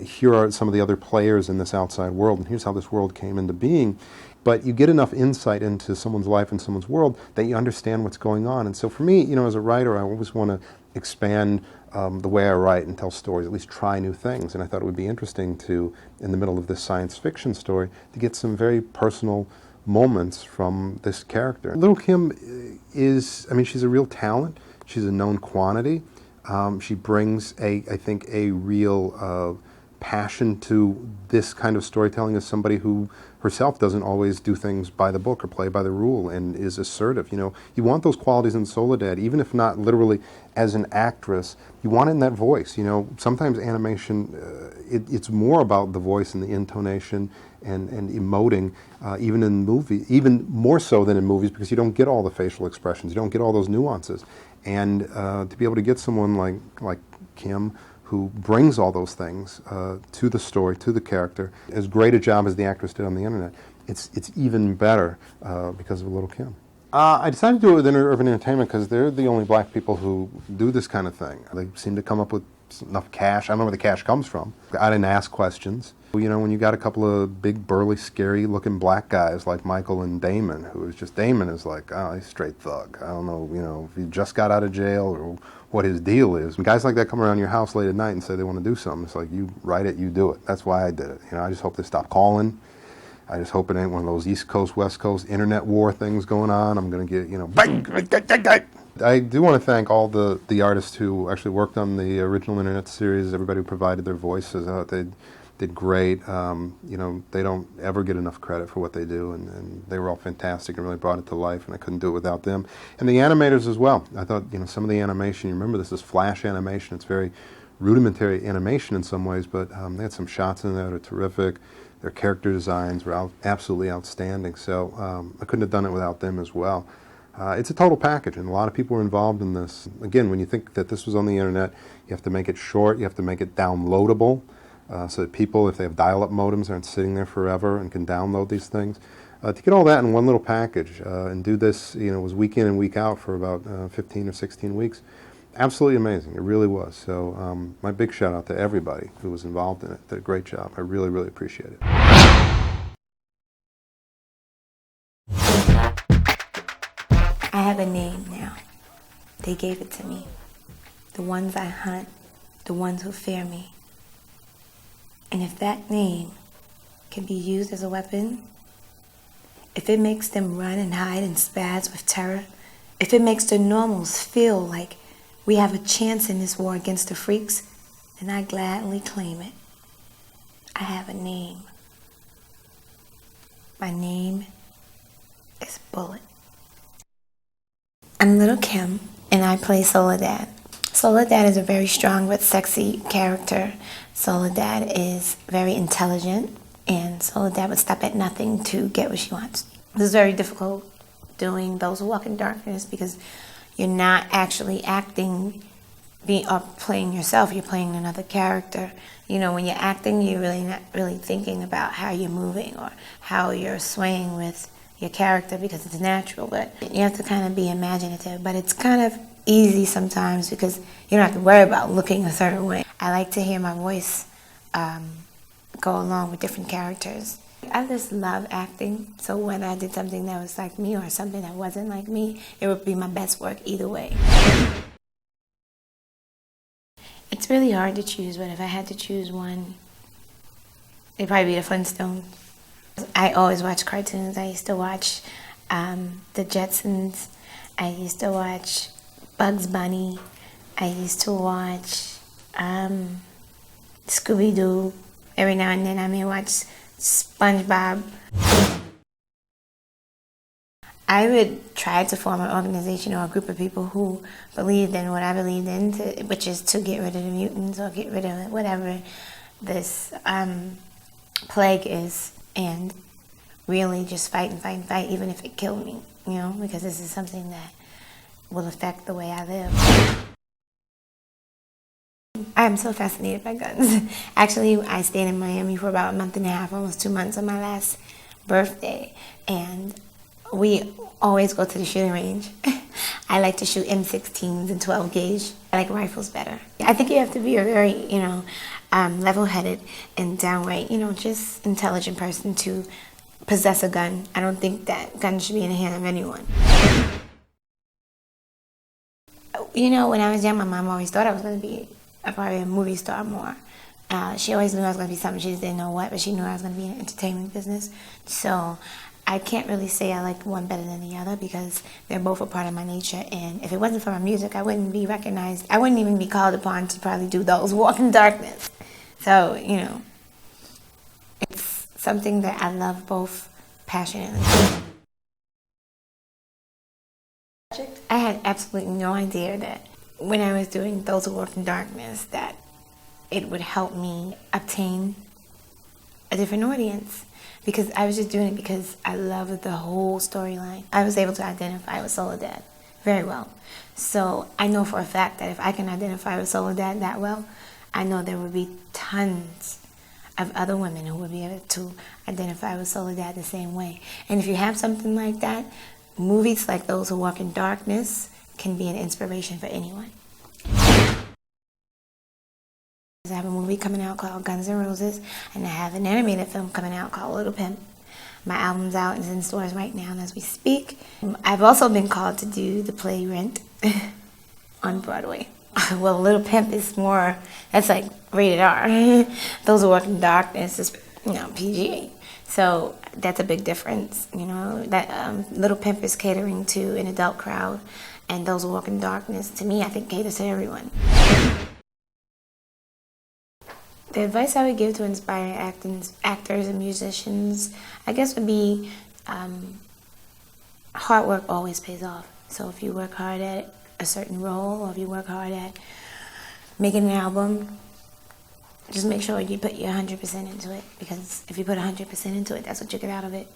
some of the other players in this outside world, and here's how this world came into being. But you get enough insight into someone's life and someone's world that you understand what's going on. And so for me, as a writer, I always want to expand the way I write and tell stories, at least try new things. And I thought it would be interesting to, in the middle of this science fiction story, to get some very personal moments from this character. Lil Kim is, she's a real talent. She's a known quantity. She brings, I think, a real passion to this kind of storytelling as somebody who herself doesn't always do things by the book or play by the rule and is assertive. You want those qualities in Soledad, even if not literally as an actress. You want it in that voice. Sometimes animation, it's more about the voice and the intonation and emoting, even in movies, even more so than in movies, because you don't get all the facial expressions, you don't get all those nuances. And to be able to get someone like Kim, who brings all those things to the story, to the character, as great a job as the actress did on the internet, it's even better because of Lil Kim. I decided to do it with Urban Entertainment because they're the only black people who do this kind of thing. They seem to come up with enough cash. I don't know where the cash comes from. I didn't ask questions. When you got a couple of big, burly, scary-looking black guys like Michael and Damon, Damon is like, oh, he's a straight thug. I don't know, if he just got out of jail or what his deal is. When guys like that come around your house late at night and say they want to do something, it's like, you write it, you do it. That's why I did it. I just hope they stop calling. I just hope it ain't one of those East Coast, West Coast internet war things going on. I'm going to get, bang. I do want to thank all the artists who actually worked on the original internet series, everybody who provided their voices. They did great. They don't ever get enough credit for what they do, and they were all fantastic and really brought it to life, and I couldn't do it without them. And the animators as well. I thought, some of the animation, you remember this is Flash animation, it's very rudimentary animation in some ways, but they had some shots in there that are terrific. Their character designs were absolutely outstanding, so I couldn't have done it without them as well. It's a total package, and a lot of people were involved in this. Again, when you think that this was on the internet, you have to make it short, you have to make it downloadable, so that people, if they have dial-up modems, aren't sitting there forever and can download these things. To get all that in one little package and do this, was week in and week out for about 15 or 16 weeks. Absolutely amazing. It really was. So my big shout out to everybody who was involved in it. Did a great job. I really, really appreciate it. I have a name now. They gave it to me. The ones I hunt, the ones who fear me. And if that name can be used as a weapon, if it makes them run and hide and spaz with terror, if it makes the normals feel like we have a chance in this war against the freaks, then I gladly claim it. I have a name. My name is Bullet. I'm Lil Kim, and I play Soledad. Soledad is a very strong but sexy character. Soledad is very intelligent, and Soledad would stop at nothing to get what she wants. This is very difficult doing Those Who Walk in Darkness because you're not actually acting or playing yourself, you're playing another character. When you're acting, you're really not really thinking about how you're moving or how you're swaying with your character because it's natural, but you have to kind of be imaginative. But it's kind of easy sometimes because you don't have to worry about looking a certain way. I like to hear my voice go along with different characters. I just love acting, so whether I did something that was like me or something that wasn't like me, it would be my best work either way. It's really hard to choose, but if I had to choose one, it'd probably be the Flintstones. I always watch cartoons. I used to watch the Jetsons. I used to watch Bugs Bunny. I used to watch Scooby-Doo. Every now and then I may watch SpongeBob. I would try to form an organization or a group of people who believed in what I believed in, which is to get rid of the mutants or get rid of whatever this plague is, and really just fight and fight and fight, even if it killed me, because this is something that will affect the way I live. I am so fascinated by guns. Actually, I stayed in Miami for about a month and a half, almost 2 months on my last birthday, and we always go to the shooting range. I like to shoot M16s and 12 gauge. I like rifles better. I think you have to be a very, level-headed and downright, just intelligent person to possess a gun. I don't think that guns should be in the hand of anyone. When I was young, my mom always thought I was going to be probably a movie star more. She always knew I was going to be something. She just didn't know what, but she knew I was going to be in the entertainment business. So I can't really say I like one better than the other because they're both a part of my nature. And if it wasn't for my music, I wouldn't be recognized. I wouldn't even be called upon to probably do Those Who Walk in Darkness. So, it's something that I love both passionately. I had absolutely no idea that when I was doing Those Who Walk in Darkness that it would help me obtain a different audience, because I was just doing it because I loved the whole storyline. I was able to identify with Soledad very well. So I know for a fact that if I can identify with Soledad that well, I know there would be tons of other women who would be able to identify with Soledad the same way. And if you have something like that, movies like Those Who Walk in Darkness can be an inspiration for anyone. I have a movie coming out called Guns N' Roses, and I have an animated film coming out called Little Pimp. My album's out and is in stores right now as we speak. I've also been called to do the play Rent on Broadway. Well, Little Pimp is more, that's like rated R. Those Who Walk in Darkness is, PG. So that's a big difference, that Little Pimp is catering to an adult crowd, and Those Who Walk in Darkness, to me, I think caters to everyone. The advice I would give to inspiring actors and musicians, I guess, would be hard work always pays off. So if you work hard at a certain role, or if you work hard at making an album, just make sure you put your 100% into it, because if you put 100% into it, that's what you get out of it.